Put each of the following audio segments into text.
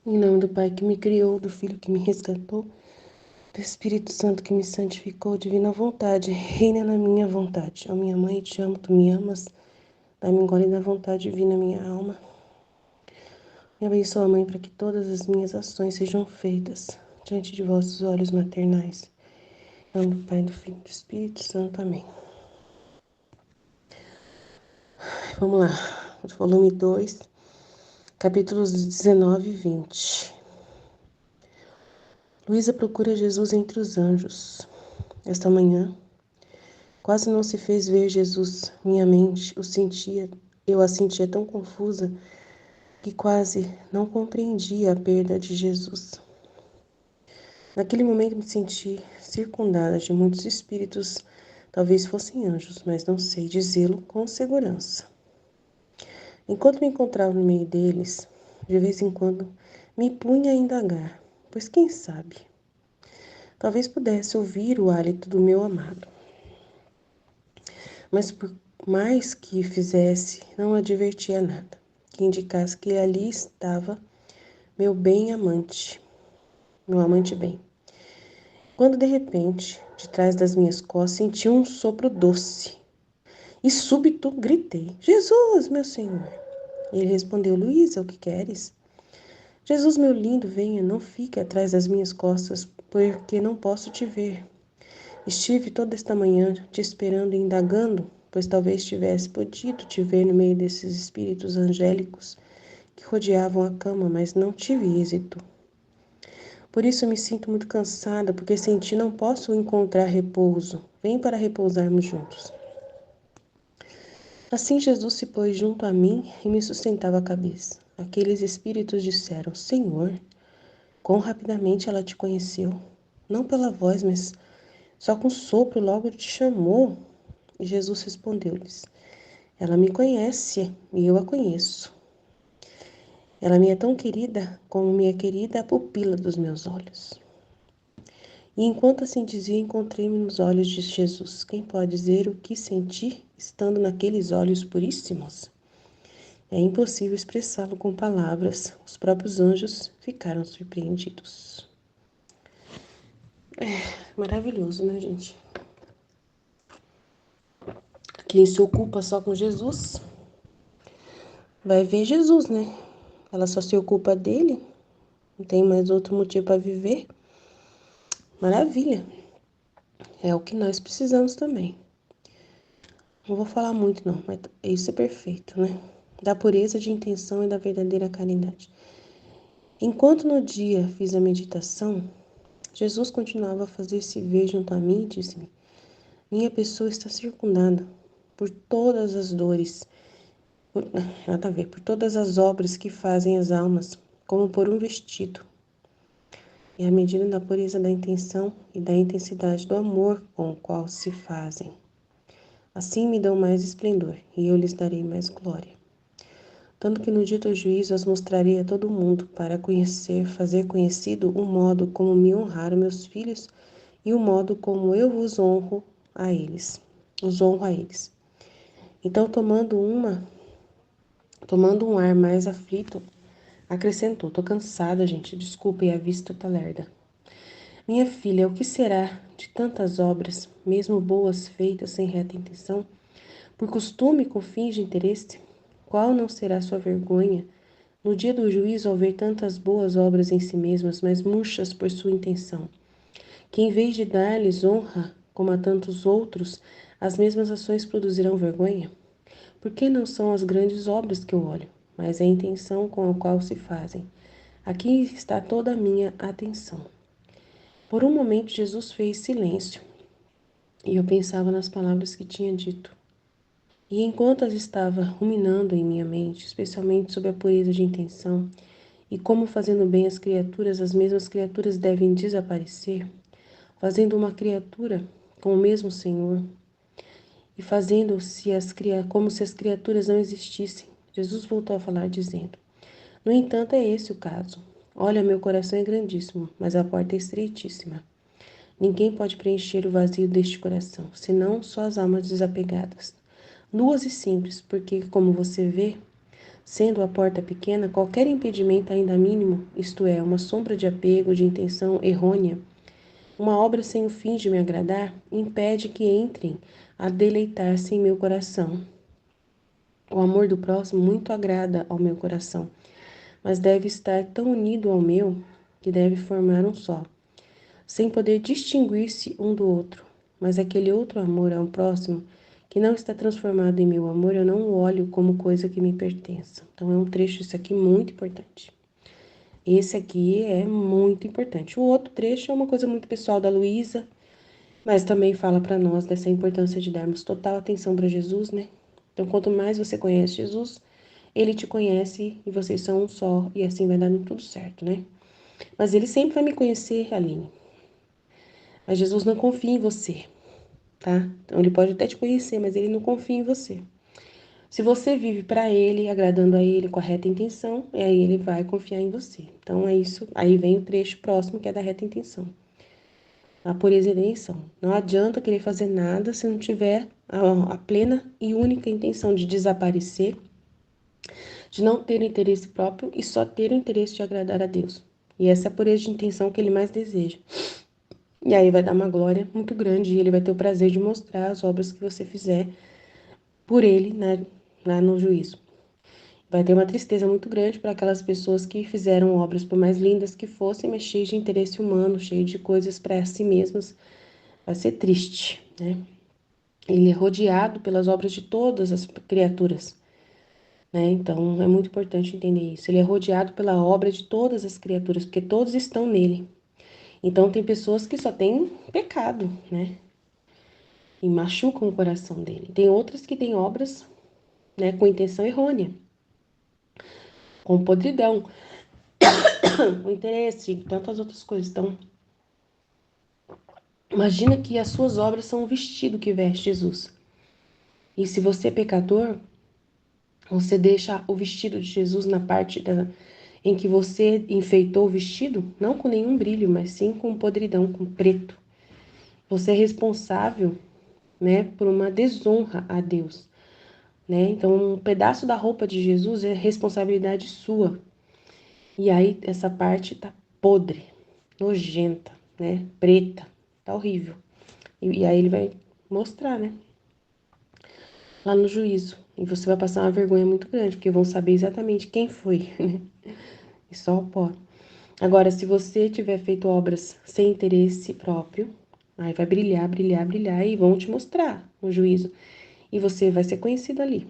Em nome do Pai que me criou, do Filho que me resgatou, do Espírito Santo que me santificou, divina vontade, reina na minha vontade. Ó minha mãe, te amo, tu me amas, dá-me um gole da vontade divina, minha alma. Me abençoa, Mãe, para que todas as minhas ações sejam feitas diante de vossos olhos maternais. Em nome do Pai, do Filho e do Espírito Santo. Amém. Vamos lá. Volume 2, capítulos 19 e 20. Luísa procura Jesus entre os anjos. Esta manhã, quase não se fez ver Jesus. Minha mente eu a sentia tão confusa que quase não compreendia a perda de Jesus. Naquele momento me senti circundada de muitos espíritos, talvez fossem anjos, mas não sei dizê-lo com segurança. Enquanto me encontrava no meio deles, de vez em quando me punha a indagar, pois quem sabe, talvez pudesse ouvir o hálito do meu amado. Mas por mais que fizesse, não advertia nada que indicasse que ali estava meu amante bem. Quando de repente, de trás das minhas costas, senti um sopro doce e súbito gritei: Jesus, meu Senhor! Ele respondeu: Luísa, o que queres? Jesus, meu lindo, venha, não fique atrás das minhas costas, porque não posso te ver. Estive toda esta manhã te esperando e indagando, pois talvez tivesse podido te ver no meio desses espíritos angélicos que rodeavam a cama, mas não tive êxito. Por isso me sinto muito cansada, porque sem ti não posso encontrar repouso. Vem para repousarmos juntos. Assim Jesus se pôs junto a mim e me sustentava a cabeça. Aqueles espíritos disseram: Senhor, quão rapidamente ela te conheceu. Não pela voz, mas só com sopro logo te chamou. E Jesus respondeu-lhes: Ela me conhece e eu a conheço. Ela me é tão querida como minha querida a pupila dos meus olhos. E enquanto assim dizia, encontrei-me nos olhos de Jesus. Quem pode dizer o que senti estando naqueles olhos puríssimos? É impossível expressá-lo com palavras. Os próprios anjos ficaram surpreendidos. Maravilhoso, né, gente? Quem se ocupa só com Jesus vai ver Jesus, né? Ela só se ocupa dele, não tem mais outro motivo para viver. Maravilha. É o que nós precisamos também. Não vou falar muito não, mas isso é perfeito, né? Da pureza de intenção e da verdadeira caridade. Enquanto no dia fiz a meditação, Jesus continuava a fazer-se ver junto a mim e disse-me: Minha pessoa está circundada por todas as dores, nada a ver, por todas as obras que fazem as almas, como por um vestido. E à medida da pureza da intenção e da intensidade do amor com o qual se fazem. Assim me dão mais esplendor, e eu lhes darei mais glória. Tanto que no dia do juízo as mostrarei a todo mundo, para fazer conhecido o modo como me honraram meus filhos e o modo como eu os honro a eles. Então, tomando um ar mais aflito, acrescentou: Tô cansada, gente, desculpe, a vista tá lerda. Minha filha, o que será de tantas obras, mesmo boas, feitas sem reta intenção, por costume com fins de interesse? Qual não será sua vergonha no dia do juízo ao ver tantas boas obras em si mesmas, mas murchas por sua intenção, que em vez de dar-lhes honra, como a tantos outros, as mesmas ações produzirão vergonha? Porque não são as grandes obras que eu olho, mas a intenção com a qual se fazem. Aqui está toda a minha atenção. Por um momento Jesus fez silêncio, e eu pensava nas palavras que tinha dito. E enquanto as estava ruminando em minha mente, especialmente sobre a pureza de intenção, e como fazendo bem às criaturas, as mesmas criaturas devem desaparecer, fazendo uma criatura com o mesmo Senhor, e fazendo-se como se as criaturas não existissem. Jesus voltou a falar, dizendo: No entanto, é esse o caso. Olha, meu coração é grandíssimo, mas a porta é estreitíssima. Ninguém pode preencher o vazio deste coração, senão só as almas desapegadas, nuas e simples, porque, como você vê, Sendo a porta pequena, qualquer impedimento ainda mínimo, isto é, uma sombra de apego, de intenção errônea, uma obra sem o fim de me agradar, impede que entrem a deleitar-se em meu coração. O amor do próximo muito agrada ao meu coração, mas deve estar tão unido ao meu que deve formar um só, sem poder distinguir-se um do outro. Mas aquele outro amor ao próximo, que não está transformado em meu amor, eu não o olho como coisa que me pertença. Então é um trecho, isso aqui, muito importante. Esse aqui é muito importante. O outro trecho é uma coisa muito pessoal da Luísa, mas também fala para nós dessa importância de darmos total atenção para Jesus, né? Então, quanto mais você conhece Jesus, ele te conhece e vocês são um só, e assim vai dando tudo certo, né? Mas ele sempre vai me conhecer, Aline. Mas Jesus não confia em você, tá? Então, ele pode até te conhecer, mas ele não confia em você. Se você vive para ele, agradando a ele com a reta intenção, aí ele vai confiar em você. Então, é isso. Aí vem o trecho próximo, que é da reta intenção. A pureza e intenção. Não adianta querer fazer nada se não tiver a plena e única intenção de desaparecer, de não ter interesse próprio e só ter o interesse de agradar a Deus. E essa é a pureza de intenção que ele mais deseja. E aí vai dar uma glória muito grande e ele vai ter o prazer de mostrar as obras que você fizer por ele, né, lá no juízo. Vai ter uma tristeza muito grande para aquelas pessoas que fizeram obras, por mais lindas que fossem, mas cheias de interesse humano, cheias de coisas para si mesmas. Vai ser triste, né? Ele é rodeado pelas obras de todas as criaturas, né? Então é muito importante entender isso. Ele é rodeado pela obra de todas as criaturas, porque todos estão nele. Então tem pessoas que só têm pecado, né? E machucam o coração dele. Tem outras que têm obras, né, com intenção errônea, com podridão, com interesse e tantas outras coisas. Então, imagina que as suas obras são o vestido que veste Jesus. E se você é pecador, você deixa o vestido de Jesus na parte em que você enfeitou o vestido, não com nenhum brilho, mas sim com podridão, com preto. Você é responsável, né, por uma desonra a Deus, né? Então, um pedaço da roupa de Jesus é responsabilidade sua. E aí essa parte tá podre, nojenta, né, preta, tá horrível. E aí ele vai mostrar, né, lá no juízo. E você vai passar uma vergonha muito grande, porque vão saber exatamente quem foi, né? E só o pó. Agora, se você tiver feito obras sem interesse próprio, aí vai brilhar, brilhar, brilhar e vão te mostrar no juízo. E você vai ser conhecido ali.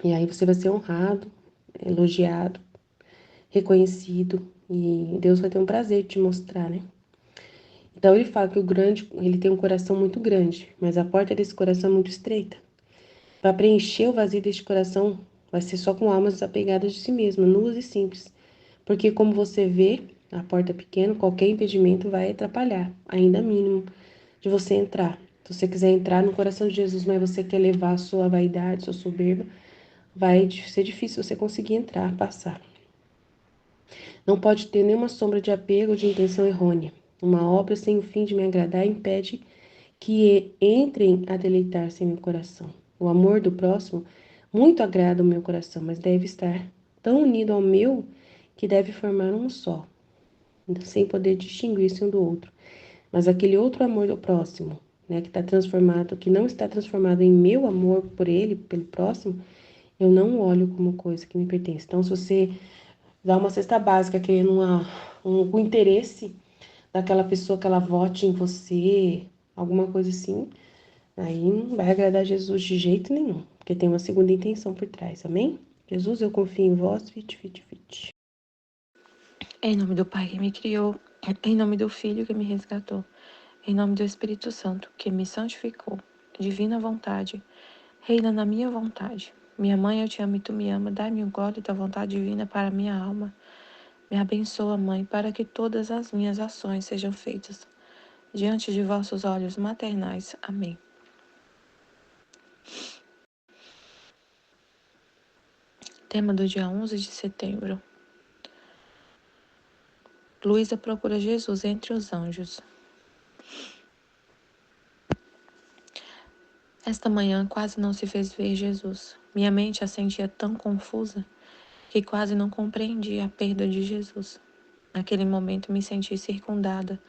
E aí você vai ser honrado, elogiado, reconhecido. E Deus vai ter um prazer de te mostrar, né? Então ele fala que o grande, ele tem um coração muito grande, mas a porta desse coração é muito estreita. Para preencher o vazio deste coração, vai ser só com almas desapegadas de si mesmas, nuas e simples. Porque, como você vê, a porta é pequena, qualquer impedimento vai atrapalhar, ainda mínimo, de você entrar. Se você quiser entrar no coração de Jesus, mas você quer levar a sua vaidade, sua soberba, vai ser difícil você conseguir entrar, passar. Não pode ter nenhuma sombra de apego ou de intenção errônea. Uma obra sem o fim de me agradar impede que entrem a deleitar-se em meu coração. O amor do próximo muito agrada o meu coração, mas deve estar tão unido ao meu que deve formar um só, sem poder distinguir-se um do outro. Mas aquele outro amor do próximo, né, que está transformado, que não está transformado em meu amor por ele, pelo próximo, eu não olho como coisa que me pertence. Então, se você dá uma cesta básica querendo um interesse daquela pessoa que ela vote em você, alguma coisa assim, aí não vai agradar Jesus de jeito nenhum, porque tem uma segunda intenção por trás, amém? Jesus, eu confio em vós, fit, fit, fit. Em nome do Pai que me criou, em nome do Filho que me resgatou, em nome do Espírito Santo que me santificou, divina vontade, reina na minha vontade. Minha mãe, eu te amo e tu me ama, dai-me o gole da vontade divina para minha alma. Me abençoa, Mãe, para que todas as minhas ações sejam feitas diante de vossos olhos maternais. Amém. Tema do dia 11 de setembro. Luísa procura Jesus entre os anjos. Esta manhã quase não se fez ver Jesus. Minha mente a sentia tão confusa que quase não compreendia a perda de Jesus. Naquele momento me senti circundada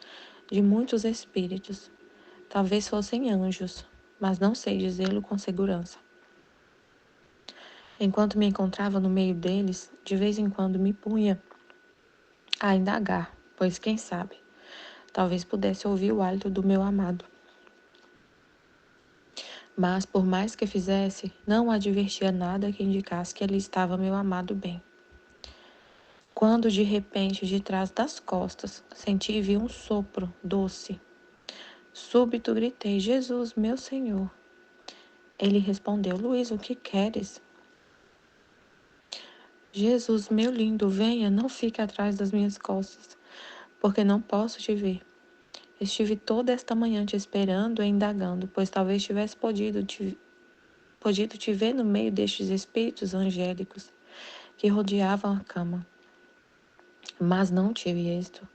de muitos espíritos. Talvez fossem anjos, mas não sei dizê-lo com segurança. Enquanto me encontrava no meio deles, de vez em quando me punha a indagar, pois quem sabe, talvez pudesse ouvir o hálito do meu amado. Mas, por mais que fizesse, não advertia nada que indicasse que ali estava meu amado bem. Quando, de repente, de trás das costas, senti e vi um sopro doce. Súbito gritei, Jesus, meu Senhor. Ele respondeu, Luiz, o que queres? Jesus, meu lindo, venha, não fique atrás das minhas costas, porque não posso te ver. Estive toda esta manhã te esperando e indagando, pois talvez tivesse podido te ver no meio destes espíritos angélicos que rodeavam a cama. Mas não tive êxito.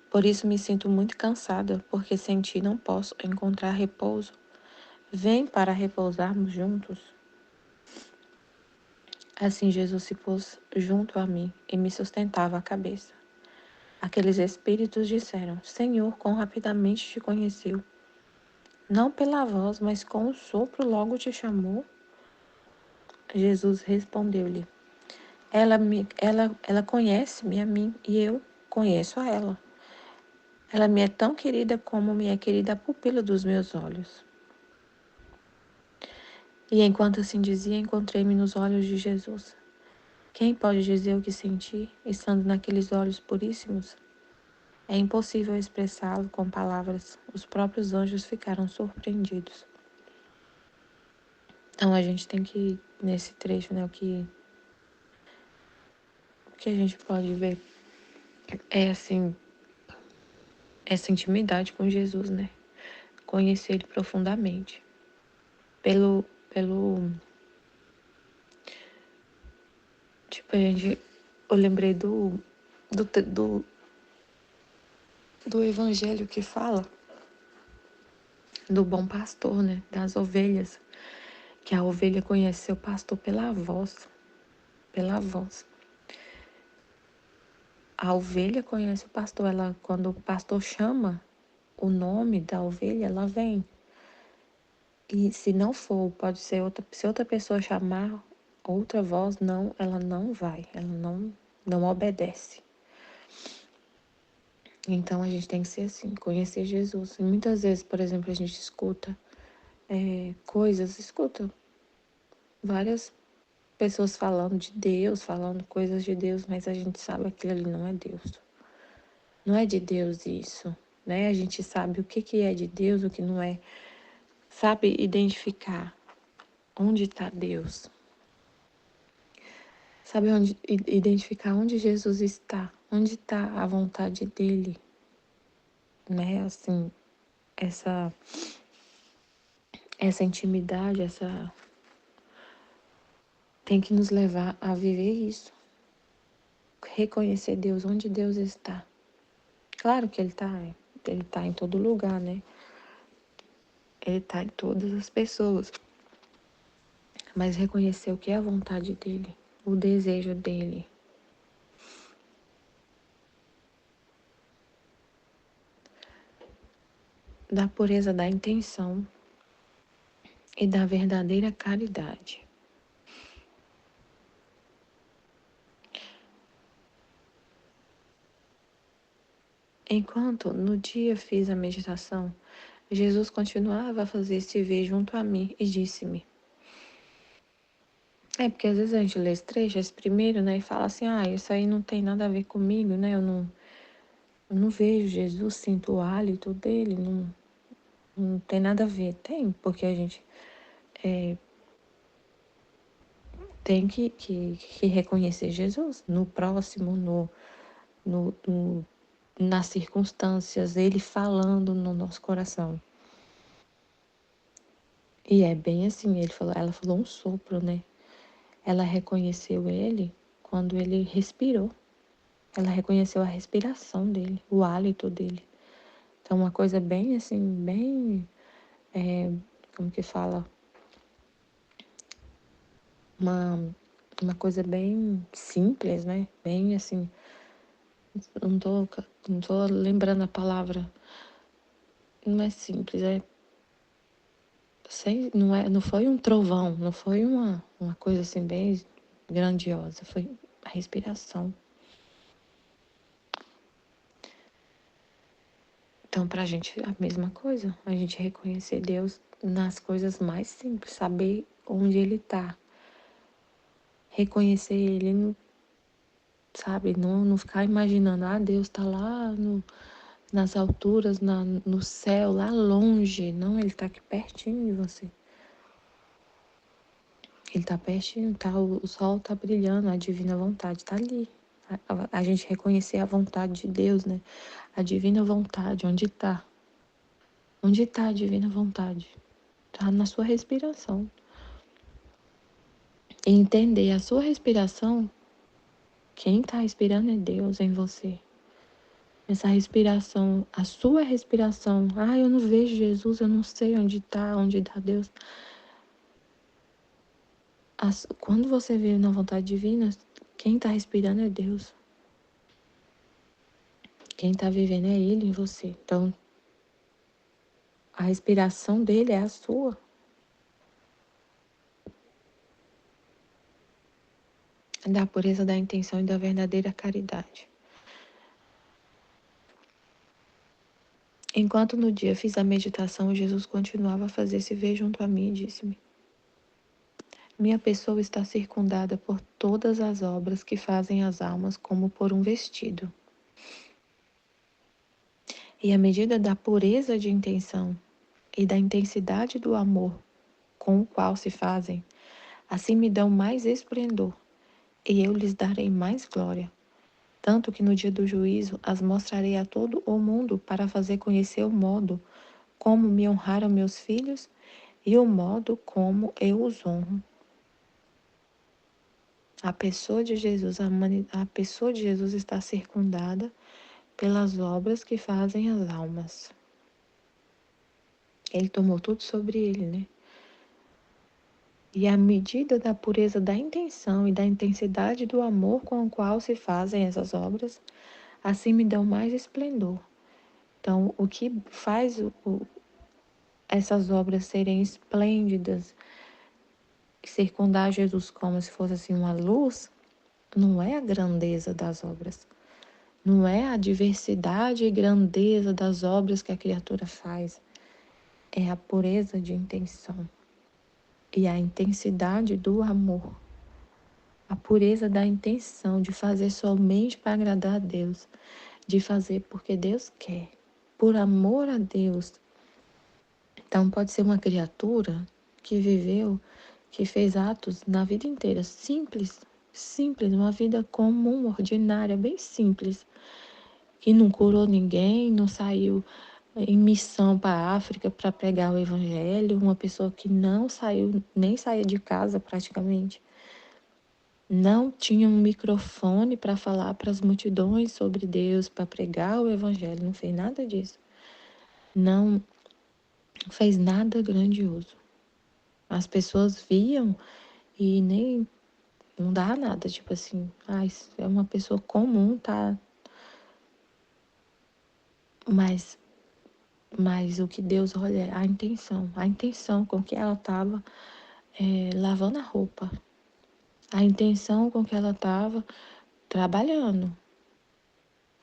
Por isso me sinto muito cansada, porque sem ti não posso encontrar repouso. Vem para repousarmos juntos. Assim Jesus se pôs junto a mim e me sustentava a cabeça. Aqueles espíritos disseram, Senhor, quão rapidamente te conheceu. Não pela voz, mas com o sopro logo te chamou. Jesus respondeu-lhe, ela conhece-me a mim e eu conheço a ela. Ela me é tão querida como me é querida a pupila dos meus olhos. E enquanto assim dizia, encontrei-me nos olhos de Jesus. Quem pode dizer o que senti, estando naqueles olhos puríssimos? É impossível expressá-lo com palavras. Os próprios anjos ficaram surpreendidos. Então a gente tem que ir nesse trecho, né? O que a gente pode ver é assim, essa intimidade com Jesus, né? Conhecer ele profundamente. Pelo tipo, eu lembrei do, do, do evangelho que fala do bom pastor, né? Das ovelhas. Que a ovelha conhece seu pastor pela voz. Pela voz. A ovelha conhece o pastor. Quando o pastor chama o nome da ovelha, ela vem. E se não for, pode ser se outra pessoa chamar outra voz, não, ela não vai, ela não obedece. Então a gente tem que ser assim, conhecer Jesus. E muitas vezes, por exemplo, a gente escuta escuta várias pessoas falando de Deus, falando coisas de Deus, mas a gente sabe que aquilo ali não é Deus. Não é de Deus isso, né? A gente sabe o que é de Deus, o que não é. Sabe identificar onde está Deus. Sabe identificar onde Jesus está, onde está a vontade dele, né? Assim, essa intimidade, tem que nos levar a viver isso. Reconhecer Deus, onde Deus está. Claro que ele tá em todo lugar, né? Ele tá em todas as pessoas. Mas reconhecer o que é a vontade dele, o desejo dele. Da pureza da intenção e da verdadeira caridade. Enquanto no dia fiz a meditação, Jesus continuava a fazer-se ver junto a mim e disse-me. Porque às vezes a gente lê esse trecho, esse primeiro, né, e fala assim, isso aí não tem nada a ver comigo, né, eu não vejo Jesus, sinto o hálito dele, não tem nada a ver. Tem, porque a gente tem que reconhecer Jesus no próximo, nas circunstâncias, ele falando no nosso coração. E é bem assim, ela falou um sopro, né? Ela reconheceu ele quando ele respirou. Ela reconheceu a respiração dele, o hálito dele. Então, uma coisa bem assim, bem, como que fala? uma coisa bem simples, né? Bem assim, não tô lembrando a palavra. Não é simples, não foi um trovão, não foi uma coisa assim bem grandiosa, foi a respiração. Então, pra gente, a mesma coisa, a gente reconhecer Deus nas coisas mais simples, saber onde Ele tá, reconhecer Ele, sabe, não ficar imaginando, Deus tá lá nas alturas, no céu, lá longe. Não, Ele tá aqui pertinho de você. Ele tá pertinho, o sol tá brilhando, a divina vontade tá ali. A gente reconhecer a vontade de Deus, né? A divina vontade, onde tá? Onde tá a divina vontade? Tá na sua respiração. E entender a sua respiração, quem tá respirando é Deus em você. Essa respiração, a sua respiração. Eu não vejo Jesus, eu não sei onde tá Deus. Quando você vive na vontade divina, quem está respirando é Deus. Quem está vivendo é Ele em você. Então, a respiração dele é a sua. Da pureza da intenção e da verdadeira caridade. Enquanto no dia fiz a meditação, Jesus continuava a fazer-se ver junto a mim e disse-me: minha pessoa está circundada por todas as obras que fazem as almas como por um vestido. E à medida da pureza de intenção e da intensidade do amor com o qual se fazem, assim me dão mais esplendor, e eu lhes darei mais glória. Tanto que no dia do juízo as mostrarei a todo o mundo para fazer conhecer o modo como me honraram meus filhos e o modo como eu os honro. A pessoa de Jesus, a pessoa de Jesus está circundada pelas obras que fazem as almas. Ele tomou tudo sobre ele, né? E à medida da pureza da intenção e da intensidade do amor com o qual se fazem essas obras, assim me dão mais esplendor. Então, o que faz essas obras serem esplêndidas, circundar Jesus como se fosse assim uma luz, não é a grandeza das obras, não é a diversidade e grandeza das obras que a criatura faz, é a pureza de intenção e a intensidade do amor, a pureza da intenção de fazer somente para agradar a Deus, de fazer porque Deus quer, por amor a Deus. Então pode ser uma criatura que viveu, que fez atos na vida inteira simples, uma vida comum, ordinária, bem simples, que não curou ninguém, não saiu em missão para a África para pregar o evangelho, uma pessoa que não saiu, nem saía de casa praticamente, não tinha um microfone para falar para as multidões sobre Deus, para pregar o evangelho, não fez nada disso. Não fez nada grandioso. As pessoas viam e nem não dá nada, tipo assim, é uma pessoa comum, tá? Mas o que Deus olha é a intenção com que ela estava lavando a roupa, a intenção com que ela estava trabalhando,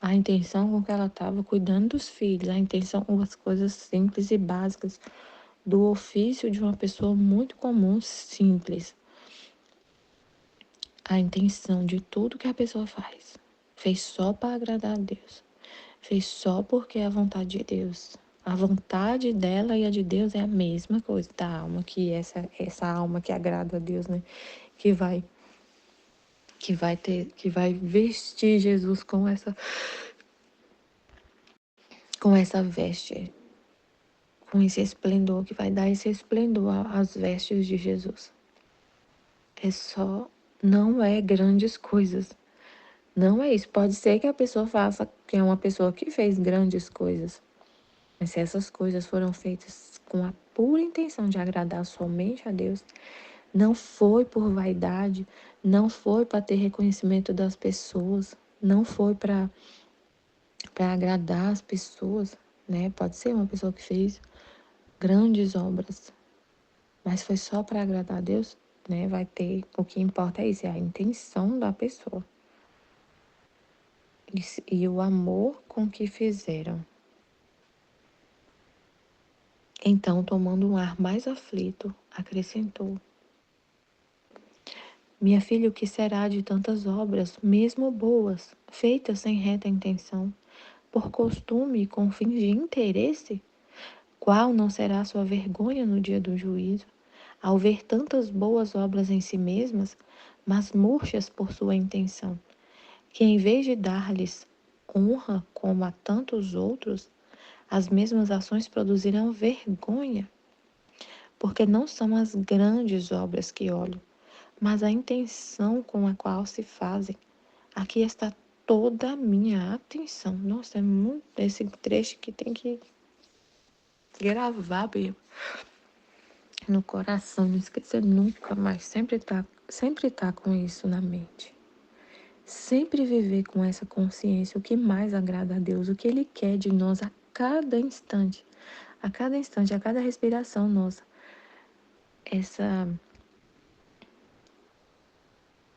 a intenção com que ela estava cuidando dos filhos, a intenção com as coisas simples e básicas do ofício de uma pessoa muito comum, simples. A intenção de tudo que a pessoa faz. Fez só para agradar a Deus. Fez só porque é a vontade de Deus. A vontade dela e a de Deus é a mesma coisa da alma, que essa alma que agrada a Deus, né? Que vai vestir Jesus com essa veste, com esse esplendor, que vai dar esse esplendor às vestes de Jesus. Não é grandes coisas. Não é isso. Pode ser que a pessoa faça, que é uma pessoa que fez grandes coisas. Mas se essas coisas foram feitas com a pura intenção de agradar somente a Deus, Não foi por vaidade, não foi para ter reconhecimento das pessoas, não foi para agradar as pessoas, né? Pode ser uma pessoa que fez grandes obras, mas foi só para agradar a Deus, né? Vai ter, o que importa é isso, é a intenção da pessoa e o amor com que fizeram. Então, tomando um ar mais aflito, acrescentou: Minha filha, o que será de tantas obras, mesmo boas, feitas sem reta intenção, por costume e com fins de interesse? Qual não será sua vergonha no dia do juízo, ao ver tantas boas obras em si mesmas, mas murchas por sua intenção, que em vez de dar-lhes honra como a tantos outros, as mesmas ações produzirão vergonha? Porque não são as grandes obras que olho, mas a intenção com a qual se fazem. Aqui está toda a minha atenção. Nossa, é muito esse trecho que tem que gravar mesmo no coração, não esquecer nunca mais. Sempre tá com isso na mente. Sempre viver com essa consciência, o que mais agrada a Deus, o que Ele quer de nós a cada instante, a cada respiração nossa.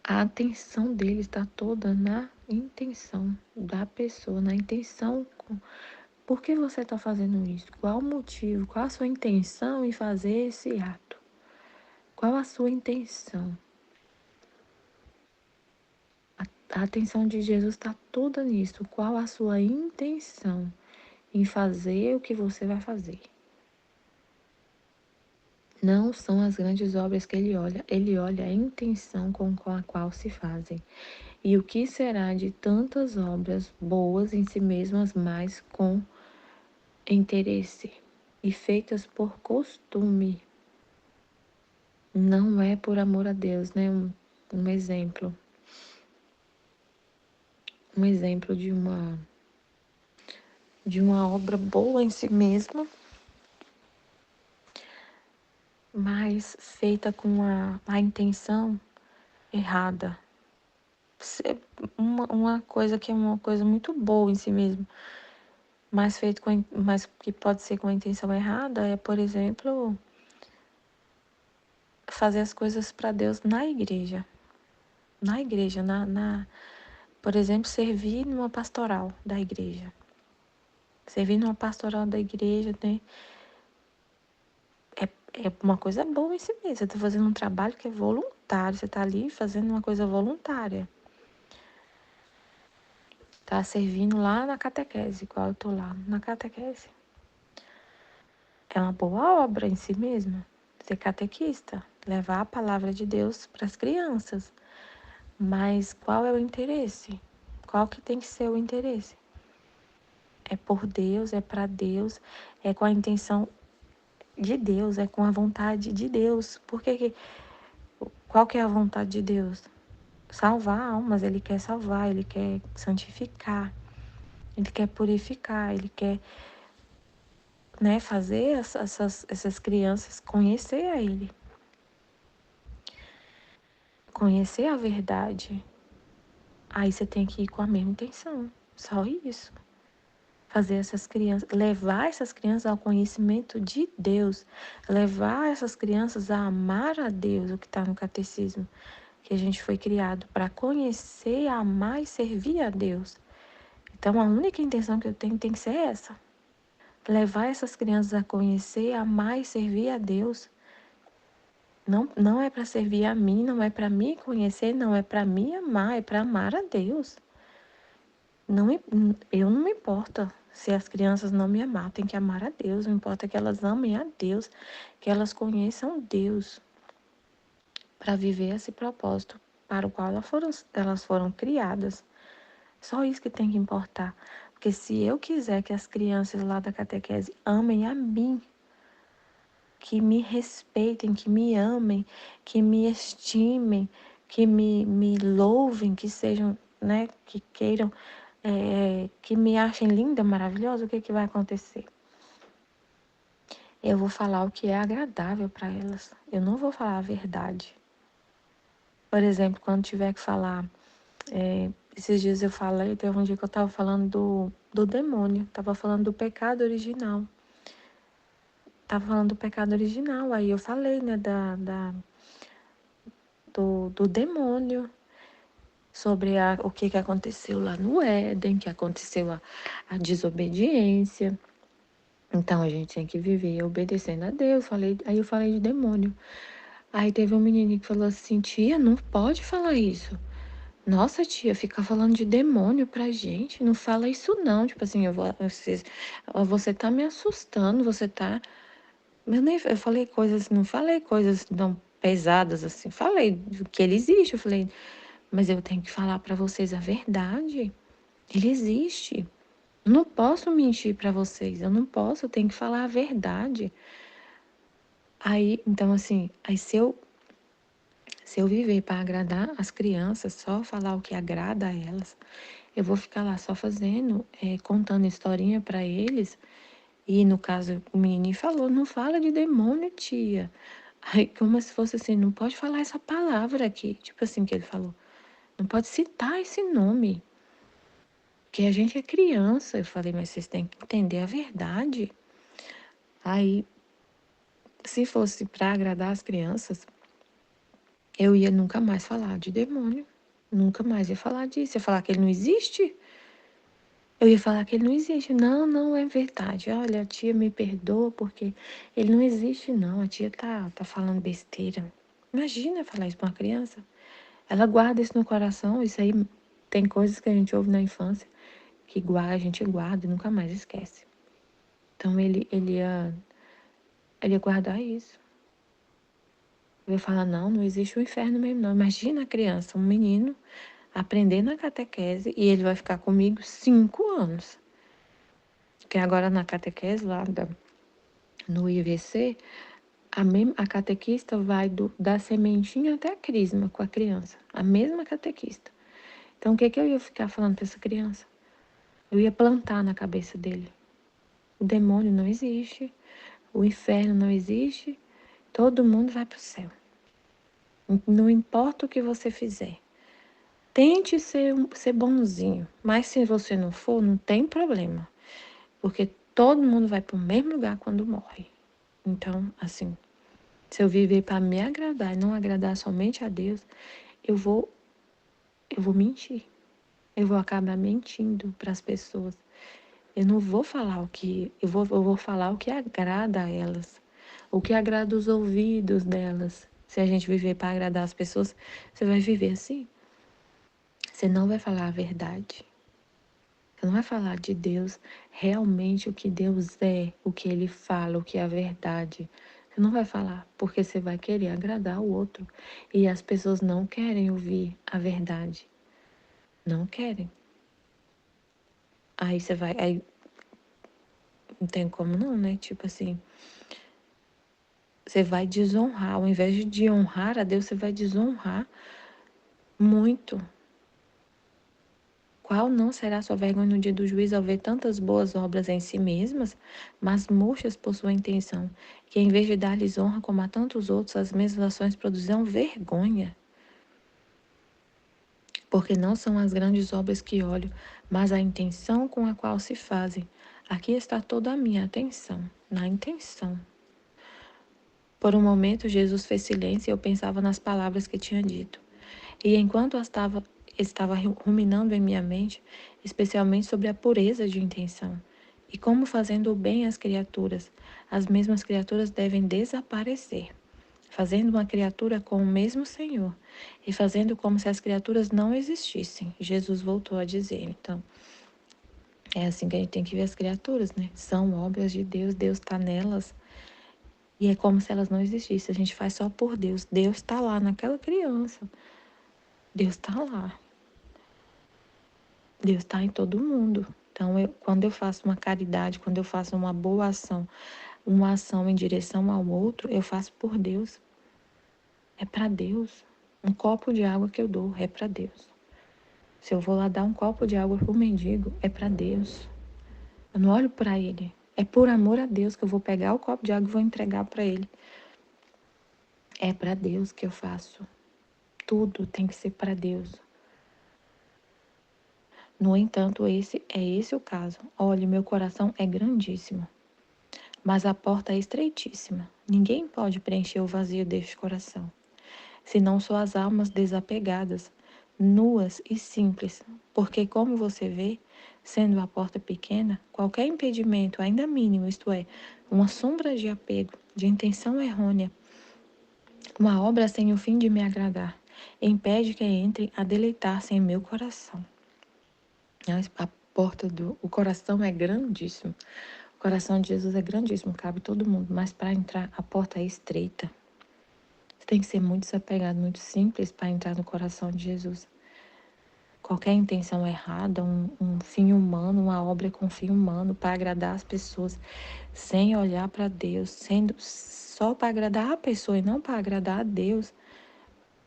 A atenção dele está toda na intenção da pessoa, na intenção. Por que você está fazendo isso? Qual o motivo? Qual a sua intenção em fazer esse ato? Qual a sua intenção? A atenção de Jesus está toda nisso. Qual a sua intenção em fazer o que você vai fazer? Não são as grandes obras que ele olha a intenção com a qual se fazem. E o que será de tantas obras boas em si mesmas, mas com interesse e feitas por costume? Não é por amor a Deus, né? Um exemplo. Um exemplo de uma obra boa em si mesma, mas feita com a intenção errada. Uma coisa que é uma coisa muito boa em si mesma, mas que pode ser com a intenção errada, é, por exemplo, fazer as coisas para Deus na igreja. Na igreja, por exemplo, servir numa pastoral da igreja. Servir numa pastoral da igreja, né? É uma coisa boa em si mesmo. Você está fazendo um trabalho que é voluntário. Você está ali fazendo uma coisa voluntária. Tá servindo lá na catequese, igual eu tô lá na catequese. É uma boa obra em si mesma. Ser catequista, levar a palavra de Deus para as crianças. Mas qual é o interesse? Qual que tem que ser o interesse? É por Deus, é para Deus, é com a intenção de Deus, é com a vontade de Deus. Qual que é a vontade de Deus? Salvar almas, Ele quer salvar, Ele quer santificar, Ele quer purificar, Ele quer, né, fazer essas crianças conhecer a Ele, conhecer a verdade. Aí você tem que ir com a mesma intenção, só isso. Fazer essas crianças, levar essas crianças ao conhecimento de Deus, levar essas crianças a amar a Deus, o que está no catecismo, que a gente foi criado para conhecer, amar e servir a Deus. Então, a única intenção que eu tenho tem que ser essa. Levar essas crianças a conhecer, amar e servir a Deus. Não é para servir a mim, não é para me conhecer, não é para me amar, é para amar a Deus. Eu não me importa se as crianças não me amar, tem que amar a Deus. Não importa que elas amem a Deus, que elas conheçam Deus para viver esse propósito para o qual elas foram criadas. Só isso que tem que importar. Porque se eu quiser que as crianças lá da catequese amem a mim, que me respeitem, que me amem, que me estimem, que me louvem, que sejam, né, que queiram, que me achem linda, maravilhosa, o que vai acontecer? eu vou falar o que é agradável para elas. Eu não vou falar a verdade. Por exemplo, quando tiver que falar, esses dias eu falei, teve um dia que eu estava falando do demônio, estava falando do pecado original. Estava falando do pecado original, aí eu falei, né, do demônio, sobre o que aconteceu lá no Éden, que aconteceu a desobediência. Então a gente tem que viver obedecendo a Deus. Aí eu falei de demônio. Aí teve um menino que falou assim: tia, não pode falar isso. Nossa, tia, fica falando de demônio pra gente. Não fala isso não. Tipo assim, você tá me assustando, você tá. Eu falei coisas, não falei coisas não pesadas assim. Falei que ele existe. Eu falei, mas eu tenho que falar pra vocês a verdade. Ele existe. Eu não posso mentir pra vocês. Eu não posso, eu tenho que falar a verdade. Aí, então assim, se eu viver para agradar as crianças, só falar o que agrada a elas, eu vou ficar lá só fazendo, contando historinha para eles. E no caso, o menininho falou: não fala de demônio, tia. Aí, como se fosse assim: não pode falar essa palavra aqui. Tipo assim que ele falou: não pode citar esse nome. Porque a gente é criança. Eu falei: mas vocês têm que entender a verdade. Aí, se fosse para agradar as crianças, eu ia nunca mais falar de demônio. Nunca mais ia falar disso. Ia falar que ele não existe. Eu ia falar que ele não existe. Não, não é verdade. Olha, a tia me perdoa porque ele não existe, não. A tia tá falando besteira. Imagina falar isso para uma criança. Ela guarda isso no coração. Isso aí tem coisas que a gente ouve na infância que a gente guarda e nunca mais esquece. Então ele ia guardar isso. Eu ia falar, não, não existe o inferno mesmo, não. Imagina a criança, um menino, aprendendo a catequese e ele vai ficar comigo 5 anos. Porque agora na catequese lá no IVC, a catequista vai da sementinha até a crisma com a criança. A mesma catequista. Então, o que eu ia ficar falando para essa criança? Eu ia plantar na cabeça dele. O demônio não existe. O inferno não existe. Todo mundo vai para o céu. Não importa o que você fizer. Tente ser bonzinho. Mas se você não for, não tem problema. Porque todo mundo vai para o mesmo lugar quando morre. Então, assim, se eu viver para me agradar e não agradar somente a Deus, eu vou mentir. Eu vou acabar mentindo para as pessoas. Eu não vou falar o que eu vou falar o que agrada a elas, o que agrada os ouvidos delas. Se a gente viver para agradar as pessoas, você vai viver assim. Você não vai falar a verdade. Você não vai falar de Deus realmente o que Deus é, o que Ele fala, o que é a verdade. Você não vai falar, porque você vai querer agradar o outro. E as pessoas não querem ouvir a verdade. Não querem. Aí você vai. Aí não tem como não, né? Tipo assim. Você vai desonrar. Ao invés de honrar a Deus, você vai desonrar muito. Qual não será sua vergonha no dia do juízo ao ver tantas boas obras em si mesmas, mas murchas por sua intenção, que em vez de dar-lhes honra como a tantos outros, as mesmas ações produzirão vergonha? Porque não são as grandes obras que olho, mas a intenção com a qual se fazem. Aqui está toda a minha atenção, na intenção. Por um momento, Jesus fez silêncio e eu pensava nas palavras que tinha dito. E enquanto eu estava ruminando em minha mente, especialmente sobre a pureza de intenção, e como fazendo o bem às criaturas, as mesmas criaturas devem desaparecer, fazendo uma criatura com o mesmo Senhor, e fazendo como se as criaturas não existissem. Jesus voltou a dizer, então, é assim que a gente tem que ver as criaturas, né? São obras de Deus, Deus está nelas, e é como se elas não existissem. A gente faz só por Deus. Deus está lá naquela criança. Deus está lá. Deus está em todo mundo. Então, quando eu faço uma caridade, quando eu faço uma boa ação, uma ação em direção ao outro, eu faço por Deus. É para Deus. Um copo de água que eu dou é para Deus. Se eu vou lá dar um copo de água para o mendigo, é para Deus. Eu não olho para ele. É por amor a Deus que eu vou pegar o copo de água e vou entregar para Ele. É para Deus que eu faço. Tudo tem que ser para Deus. No entanto, esse o caso. Olhe, meu coração é grandíssimo, mas a porta é estreitíssima. Ninguém pode preencher o vazio deste coração, senão só as almas desapegadas, nuas e simples, porque, como você vê, sendo a porta pequena, qualquer impedimento, ainda mínimo, isto é, uma sombra de apego, de intenção errônea, uma obra sem o fim de me agradar, impede que entre a deleitar-se em meu coração. A o coração é grandíssimo. O coração de Jesus é grandíssimo, cabe todo mundo, mas para entrar, a porta é estreita. Você tem que ser muito desapegado, muito simples para entrar no coração de Jesus. Qualquer intenção errada, um fim humano, uma obra com fim humano para agradar as pessoas, sem olhar para Deus, sendo só para agradar a pessoa e não para agradar a Deus,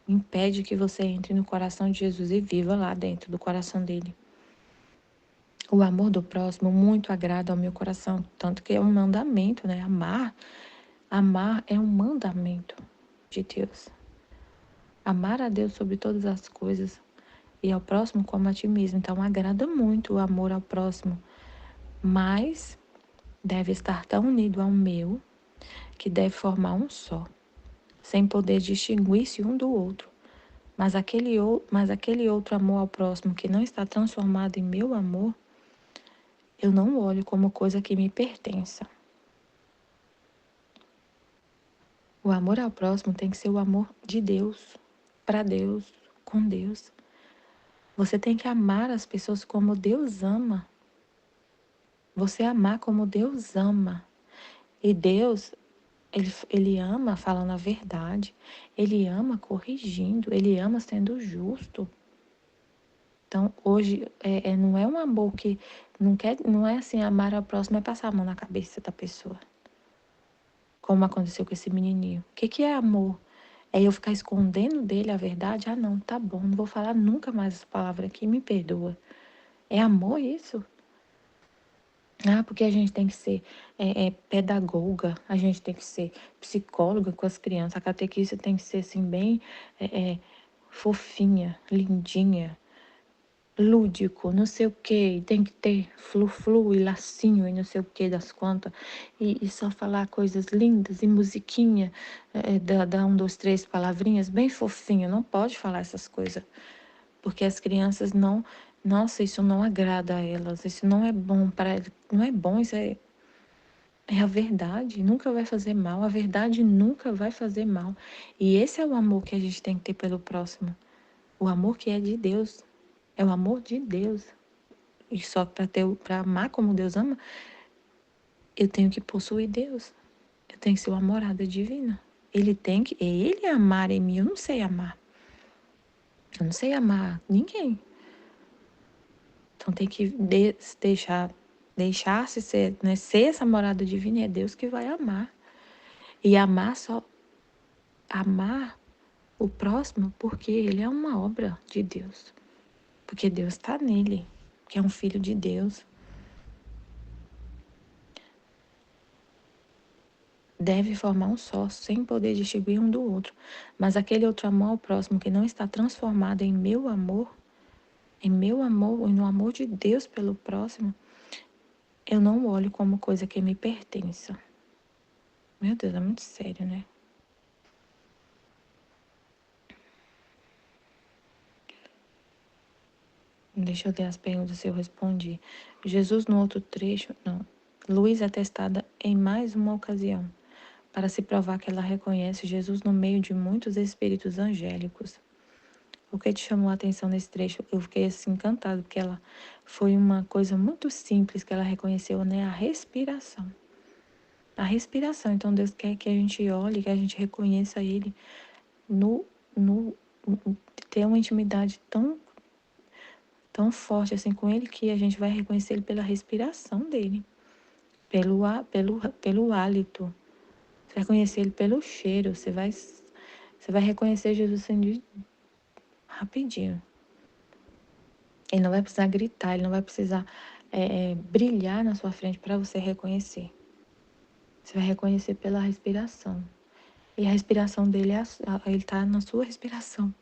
impede que você entre no coração de Jesus e viva lá dentro do coração dele. O amor do próximo muito agrada ao meu coração, tanto que é um mandamento, né? Amar é um mandamento de Deus. Amar a Deus sobre todas as coisas e ao próximo como a ti mesmo. Então, agrada muito o amor ao próximo, mas deve estar tão unido ao meu que deve formar um só, sem poder distinguir-se um do outro. Mas aquele outro amor ao próximo que não está transformado em meu amor, eu não olho como coisa que me pertença. O amor ao próximo tem que ser o amor de Deus, para Deus, com Deus. Você tem que amar as pessoas como Deus ama. Você amar como Deus ama. E Deus, ele ama falando a verdade. Ele ama corrigindo. Ele ama sendo justo. Então, hoje, não é um amor que não é assim, amar ao próximo é passar a mão na cabeça da pessoa. Como aconteceu com esse menininho. O que é amor? É eu ficar escondendo dele a verdade? Ah, não, tá bom, não vou falar nunca mais essa palavra aqui, me perdoa. É amor isso? Ah, porque a gente tem que ser pedagoga, a gente tem que ser psicóloga com as crianças, a catequista tem que ser assim, bem fofinha, lindinha, lúdico, não sei o que, tem que ter flu-flu e lacinho e não sei o que das quantas, e só falar coisas lindas e musiquinha, dar 2, 3 palavrinhas bem fofinho, não pode falar essas coisas, porque as crianças não, nossa, isso não agrada a elas, isso não é bom para elas, não é bom, isso é a verdade, nunca vai fazer mal, a verdade nunca vai fazer mal, e esse é o amor que a gente tem que ter pelo próximo, o amor que é de Deus. É o amor de Deus. E só para amar como Deus ama, eu tenho que possuir Deus. Eu tenho que ser uma morada divina. Ele amar em mim. Eu não sei amar. Eu não sei amar ninguém. Então tem que deixar-se ser, né? Ser essa morada divina, e é Deus que vai amar. E amar o próximo porque ele é uma obra de Deus. Porque Deus está nele, que é um filho de Deus. Deve formar um só, sem poder distinguir um do outro. Mas aquele outro amor ao próximo que não está transformado em meu amor e no amor de Deus pelo próximo, eu não olho como coisa que me pertença. Meu Deus, é muito sério, né? Deixa eu ler as perguntas se eu respondi. Jesus no outro trecho, não. Luísa é testada em mais uma ocasião, para se provar que ela reconhece Jesus no meio de muitos espíritos angélicos. O que te chamou a atenção nesse trecho? Eu fiquei assim encantada, porque ela foi uma coisa muito simples que ela reconheceu, né? A respiração. A respiração. Então Deus quer que a gente olhe, que a gente reconheça Ele no, no ter uma intimidade tão forte assim com Ele que a gente vai reconhecer Ele pela respiração dele, pelo hálito. Você vai conhecer Ele pelo cheiro. Você vai reconhecer Jesus assim rapidinho. Ele não vai precisar gritar, ele não vai precisar brilhar na sua frente para você reconhecer. Você vai reconhecer pela respiração. E a respiração dele, ele está na sua respiração.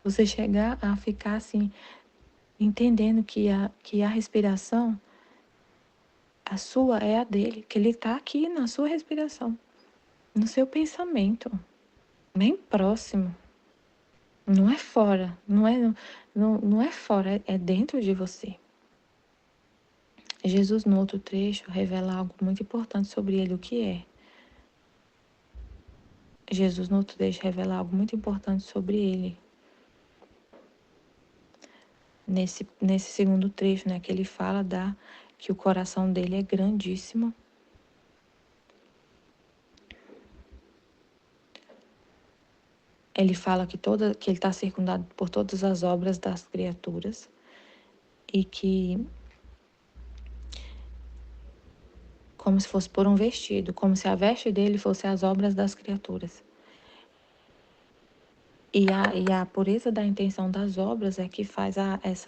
Você chegar a ficar assim, entendendo que a respiração, a sua é a dele, que ele está aqui na sua respiração, no seu pensamento, bem próximo. Não é fora, não é fora, é dentro de você. Jesus, no outro trecho, revela algo muito importante sobre ele, o que é. Jesus, no outro trecho, revela algo muito importante sobre ele. Nesse segundo trecho, né, que ele fala que o coração dele é grandíssimo. Ele fala que ele está circundado por todas as obras das criaturas e que, como se fosse por um vestido, como se a veste dele fosse as obras das criaturas. E a pureza da intenção das obras é que faz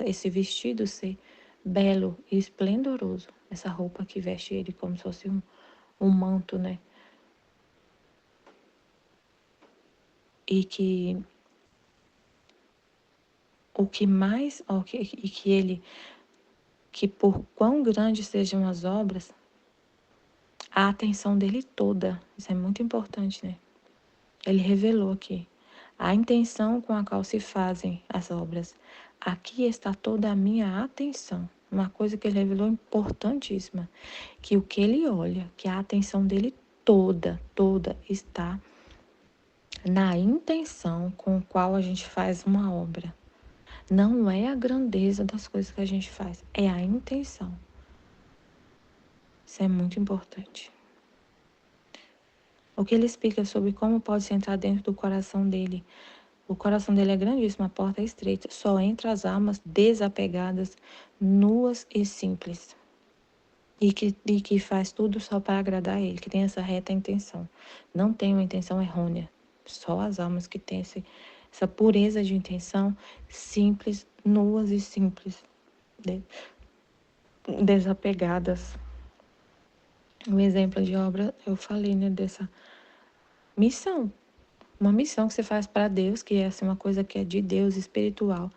esse vestido ser belo e esplendoroso. Essa roupa que veste ele como se fosse um manto, né? E que que por quão grandes sejam as obras, a atenção dele toda, isso é muito importante, né? Ele revelou aqui a intenção com a qual se fazem as obras. Aqui está toda a minha atenção. Uma coisa que ele revelou importantíssima, que o que ele olha, que a atenção dele toda está na intenção com a qual a gente faz uma obra. Não é a grandeza das coisas que a gente faz, é a intenção. Isso é muito importante. O que ele explica sobre como pode se entrar dentro do coração dele. O coração dele é grandíssimo, a porta é estreita. Só entra as almas desapegadas, nuas e simples. E que faz tudo só para agradar a ele, que tem essa reta intenção. Não tem uma intenção errônea. Só as almas que têm essa pureza de intenção, simples, nuas e simples, desapegadas. Um exemplo de obra, eu falei, né, dessa missão. Uma missão que você faz para Deus, que é assim, uma coisa que é de Deus, espiritual.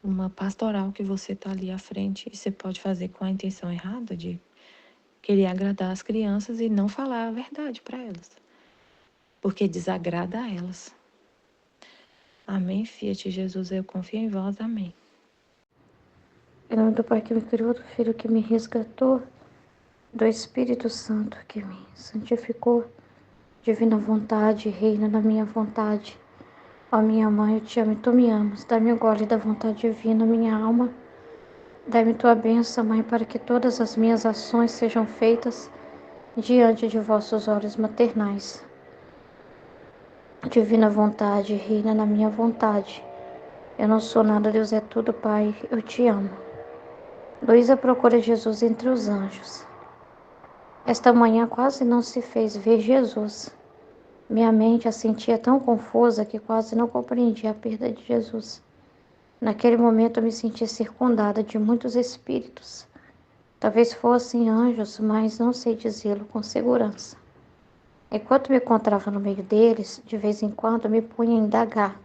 Uma pastoral que você está ali à frente e você pode fazer com a intenção errada de querer agradar as crianças e não falar a verdade para elas. Porque desagrada a elas. Amém, Fiat Jesus, eu confio em vós, amém. Em nome do Pai que me criou, do Filho que me resgatou, do Espírito Santo que me santificou, divina vontade, reina na minha vontade. Ó minha mãe, eu te amo e tu me amas. Dá-me o gole da vontade divina, minha alma. Dá-me tua bênção, Mãe, para que todas as minhas ações sejam feitas diante de vossos olhos maternais. Divina vontade, reina na minha vontade. Eu não sou nada, Deus é tudo, Pai, eu te amo. Luísa procura Jesus entre os anjos. Esta manhã quase não se fez ver Jesus. Minha mente a sentia tão confusa que quase não compreendia a perda de Jesus. Naquele momento eu me senti circundada de muitos espíritos. Talvez fossem anjos, mas não sei dizê-lo com segurança. Enquanto me encontrava no meio deles, de vez em quando me punha a indagar,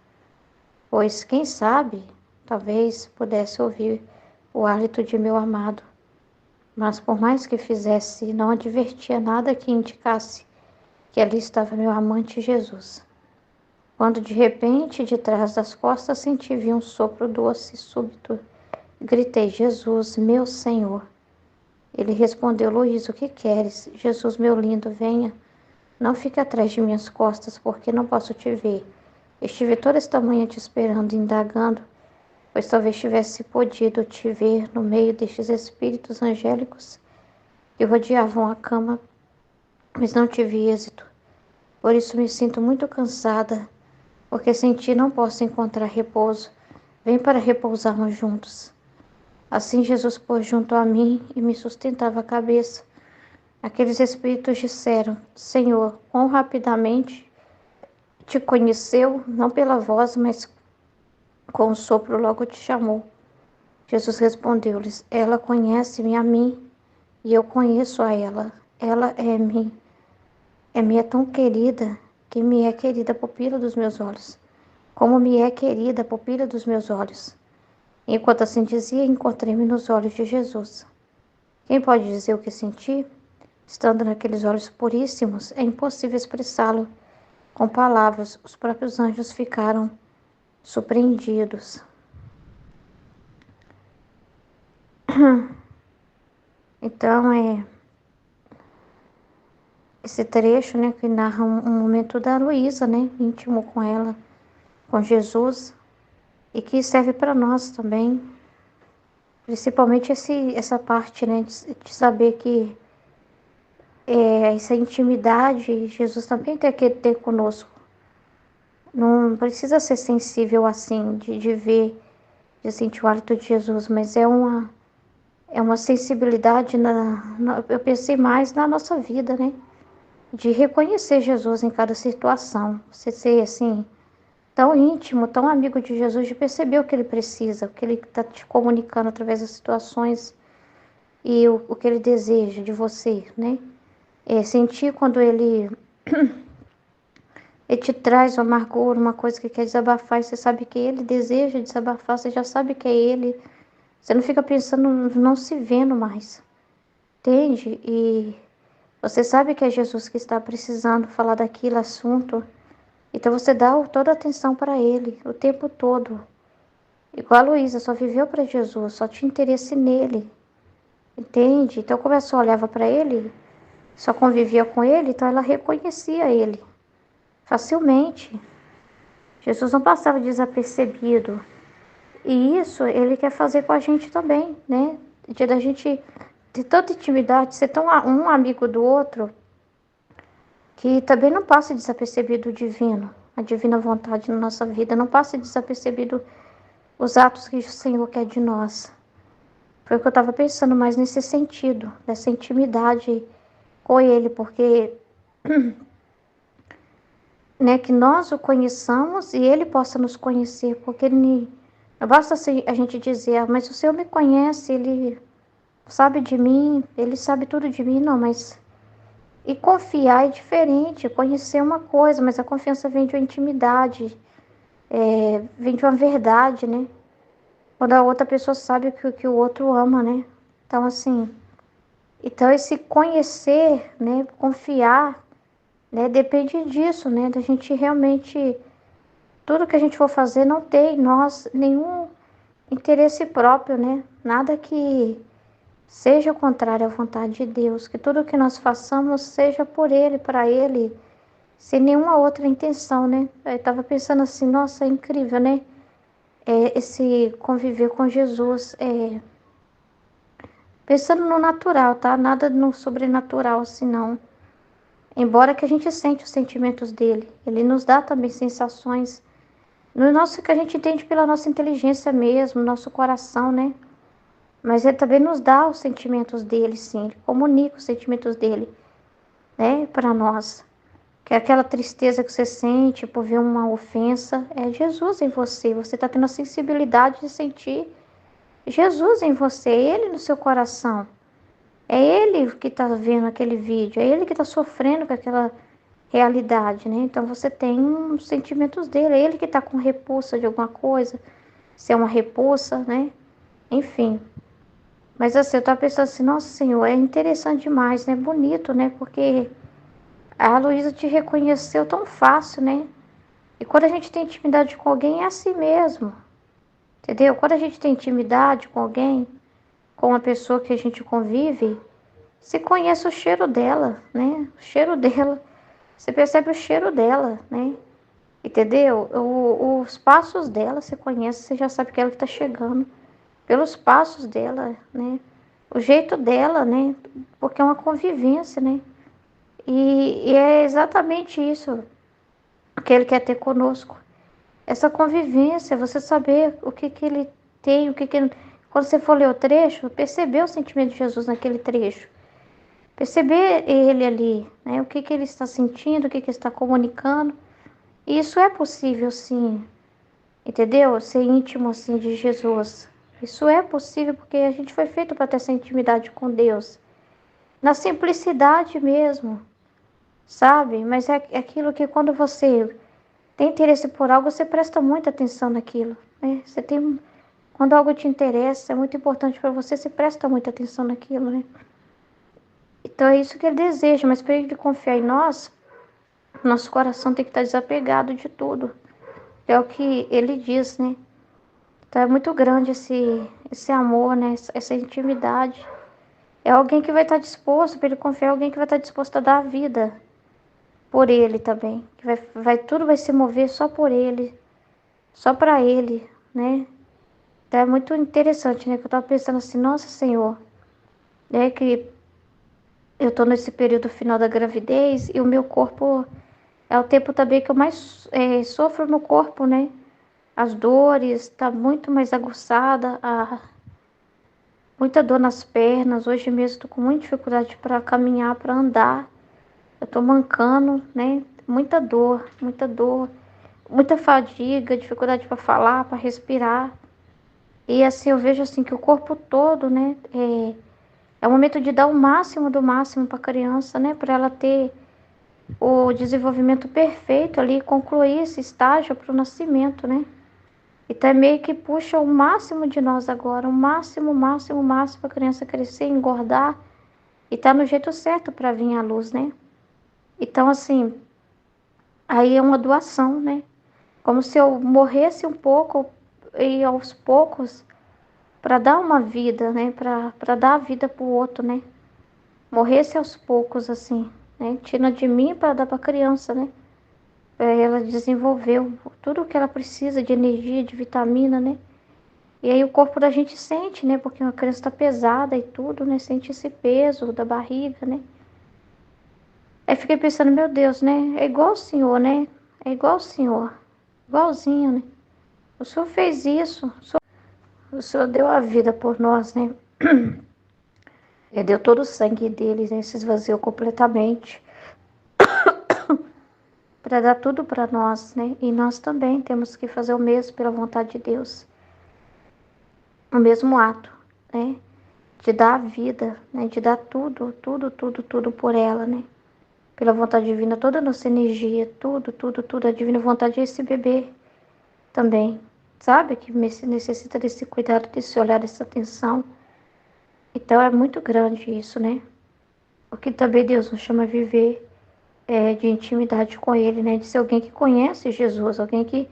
pois, quem sabe, talvez pudesse ouvir o hálito de meu amado. Mas por mais que fizesse, não advertia nada que indicasse que ali estava meu amante Jesus. Quando de repente, de trás das costas, senti um sopro doce e súbito. Gritei, Jesus, meu Senhor. Ele respondeu, Luísa, o que queres? Jesus, meu lindo, venha. Não fique atrás de minhas costas, porque não posso te ver. Estive toda esta manhã te esperando, indagando, pois talvez tivesse podido te ver no meio destes espíritos angélicos que rodeavam a cama, mas não tive êxito. Por isso me sinto muito cansada, porque sem ti não posso encontrar repouso. Vem para repousarmos juntos. Assim Jesus pôs junto a mim e me sustentava a cabeça. Aqueles espíritos disseram, Senhor, quão rapidamente te conheceu, não pela voz, mas com o sopro logo te chamou. Jesus respondeu-lhes: ela conhece-me a mim e eu conheço a ela. Ela é tão querida que me é querida a pupila dos meus olhos, como me é querida a pupila dos meus olhos. Enquanto assim dizia, encontrei-me nos olhos de Jesus. Quem pode dizer o que senti? Estando naqueles olhos puríssimos, é impossível expressá-lo com palavras. Os próprios anjos ficaram surpreendidos. Então, esse trecho, né, que narra um momento da Luísa, né, íntimo com ela, com Jesus, e que serve para nós também, principalmente essa parte, né, de saber que essa intimidade Jesus também quer ter conosco. Não precisa ser sensível assim, de ver, de sentir o hálito de Jesus, mas é uma sensibilidade, eu pensei mais na nossa vida, né? De reconhecer Jesus em cada situação. Você ser assim, tão íntimo, tão amigo de Jesus, de perceber o que ele precisa, o que ele está te comunicando através das situações e o que ele deseja de você, né? Sentir quando ele te traz uma amargura, uma coisa que quer desabafar, e você sabe que ele deseja desabafar, você já sabe que é ele. Você não fica pensando, não se vendo mais, entende? E você sabe que é Jesus que está precisando falar daquele assunto, então você dá toda a atenção para ele, o tempo todo. Igual a Luísa, só viveu para Jesus, só tinha interesse nele, entende? Então como ela só olhava para ele, só convivia com ele, então ela reconhecia ele facilmente. Jesus não passava desapercebido. E isso ele quer fazer com a gente também, né? De da gente ter tanta intimidade, ser tão um amigo do outro, que também não passa desapercebido o divino, a divina vontade na nossa vida, não passa desapercebido os atos que o Senhor quer de nós. Foi o que eu estava pensando mais nesse sentido, dessa intimidade com Ele, porque né, que nós o conheçamos e Ele possa nos conhecer, porque não basta a gente dizer, mas o Senhor me conhece, Ele sabe de mim, Ele sabe tudo de mim, não, mas... E confiar é diferente, conhecer é uma coisa, mas a confiança vem de uma intimidade, vem de uma verdade, né? Quando a outra pessoa sabe que o outro ama, né? Então, assim, então esse conhecer, né, confiar, né, depende disso, né, da gente realmente, tudo que a gente for fazer não ter em nós nenhum interesse próprio, né? Nada que seja contrário à vontade de Deus, que tudo que nós façamos seja por Ele, para Ele, sem nenhuma outra intenção, né? Eu estava pensando assim, nossa, é incrível, né? Esse conviver com Jesus, pensando no natural, tá? Nada no sobrenatural, assim, não. Embora que a gente sente os sentimentos dele, ele nos dá também sensações, no nosso que a gente entende pela nossa inteligência mesmo, nosso coração, né? Mas ele também nos dá os sentimentos dele, sim. Ele comunica os sentimentos dele, né, para nós. Que é aquela tristeza que você sente por ver uma ofensa, é Jesus em você. Você está tendo a sensibilidade de sentir Jesus em você, é Ele no seu coração. É Ele que está vendo aquele vídeo, é Ele que está sofrendo com aquela realidade, né? Então você tem os sentimentos dele, é Ele que está com repulsa de alguma coisa, se é uma repulsa, né? Enfim. Mas assim, eu estava pensando assim, nossa Senhor, é interessante demais, né? Bonito, né? Porque a Luísa te reconheceu tão fácil, né? E quando a gente tem intimidade com alguém, é assim mesmo. Entendeu? Quando a gente tem intimidade com alguém, com uma pessoa que a gente convive, você conhece o cheiro dela, né? O cheiro dela. Você percebe o cheiro dela, né? Entendeu? Os passos dela você conhece, você já sabe que ela que tá chegando. Pelos passos dela, né? O jeito dela, né? Porque é uma convivência, né? E é exatamente isso que ele quer ter conosco. Essa convivência, você saber o que ele tem, Quando você for ler o trecho, perceber o sentimento de Jesus naquele trecho. Perceber ele ali, né? O que ele está sentindo, o que ele está comunicando. E isso é possível, sim. Entendeu? Ser íntimo, assim, de Jesus. Isso é possível porque a gente foi feito para ter essa intimidade com Deus. Na simplicidade mesmo, sabe? Mas é aquilo que quando você tem interesse por algo, você presta muita atenção naquilo, né? Quando algo te interessa, é muito importante para você, você presta muita atenção naquilo, né? Então é isso que ele deseja, mas para ele confiar em nós, nosso coração tem que estar desapegado de tudo. É o que ele diz, né? Então é muito grande esse amor, né? Essa intimidade. É alguém que vai estar disposto, para ele confiar, é alguém que vai estar disposto a dar a vida por ele também. Que tudo vai se mover só por ele, só para ele, né? Então é muito interessante, né? Que eu estava pensando assim, nossa Senhor, né? Que eu estou nesse período final da gravidez e o meu corpo é o tempo também que eu mais sofro no corpo, né? As dores, tá muito mais aguçada, muita dor nas pernas. Hoje mesmo estou com muita dificuldade para caminhar, para andar. Eu estou mancando, né? Muita dor, muita fadiga, dificuldade para falar, para respirar. E assim, eu vejo assim que o corpo todo, né? É o momento de dar o máximo do máximo para a criança, né? Para ela ter o desenvolvimento perfeito ali, concluir esse estágio para o nascimento, né? Então é meio que puxa o máximo de nós agora, o máximo, máximo, máximo para a criança crescer, engordar e tá no jeito certo para vir à luz, né? Então assim, aí é uma doação, né? Como se eu morresse um pouco e aos poucos para dar uma vida, né? Para dar a vida para o outro, né? Morresse aos poucos assim, né? Tira de mim para dar para a criança, né? Ela desenvolveu tudo o que ela precisa de energia, de vitamina, né? E aí o corpo da gente sente, né? Porque uma criança está pesada e tudo, né? Sente esse peso da barriga, né? Aí fiquei pensando, meu Deus, né? É igual o Senhor, né? É igual o Senhor. Igualzinho, né? O Senhor fez isso. O Senhor deu a vida por nós, né? Ele deu todo o sangue dele, né? Se esvaziou completamente para dar tudo para nós, né? E nós também temos que fazer o mesmo pela vontade de Deus. O mesmo ato, né? De dar a vida, né? De dar tudo, tudo, tudo, tudo por ela, né? Pela vontade divina, toda a nossa energia, tudo, tudo, tudo. A divina vontade é esse bebê também, sabe? Que necessita desse cuidado, desse olhar, dessa atenção. Então é muito grande isso, né? O que também Deus nos chama a viver de intimidade com Ele, né? De ser alguém que conhece Jesus, alguém que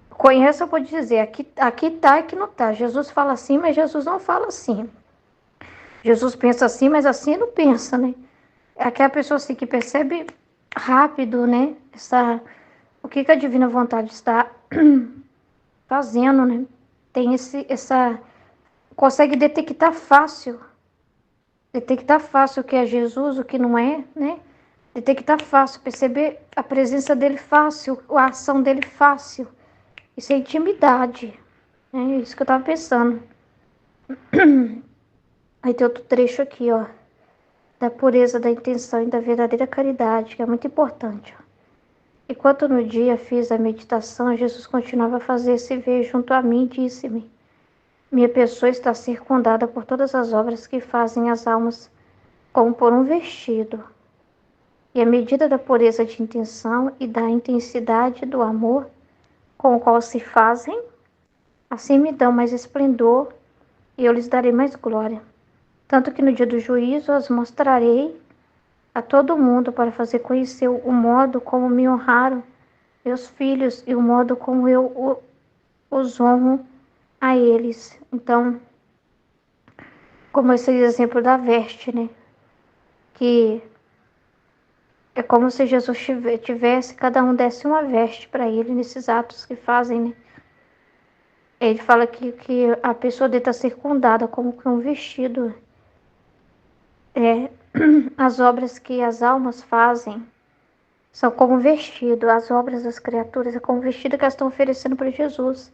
conhece, eu vou dizer, aqui tá e aqui não tá. Jesus fala assim, mas Jesus não fala assim. Jesus pensa assim, mas assim não pensa, né? É aquela pessoa assim que percebe rápido, né? O que a divina vontade está fazendo, né? Tem consegue detectar fácil o que é Jesus, o que não é, né? Detectar fácil, perceber a presença dele fácil, a ação dele fácil. Isso é intimidade, né? Isso que eu tava pensando. Aí tem outro trecho aqui, ó, da pureza da intenção e da verdadeira caridade, que é muito importante, ó. Enquanto no dia fiz a meditação, Jesus continuava a fazer-se ver junto a mim e disse-me: minha pessoa está circundada por todas as obras que fazem as almas como por um vestido. E à medida da pureza de intenção e da intensidade do amor com o qual se fazem, assim me dão mais esplendor e eu lhes darei mais glória. Tanto que no dia do juízo as mostrarei a todo mundo para fazer conhecer o modo como me honraram meus filhos e o modo como eu os honro a eles. Então, como esse exemplo da veste, né? Que é como se Jesus tivesse, cada um desse uma veste para ele nesses atos que fazem, né? Ele fala que a pessoa deve estar circundada como que um vestido. As obras que as almas fazem são como um vestido. As obras das criaturas é como um vestido que elas estão oferecendo para Jesus.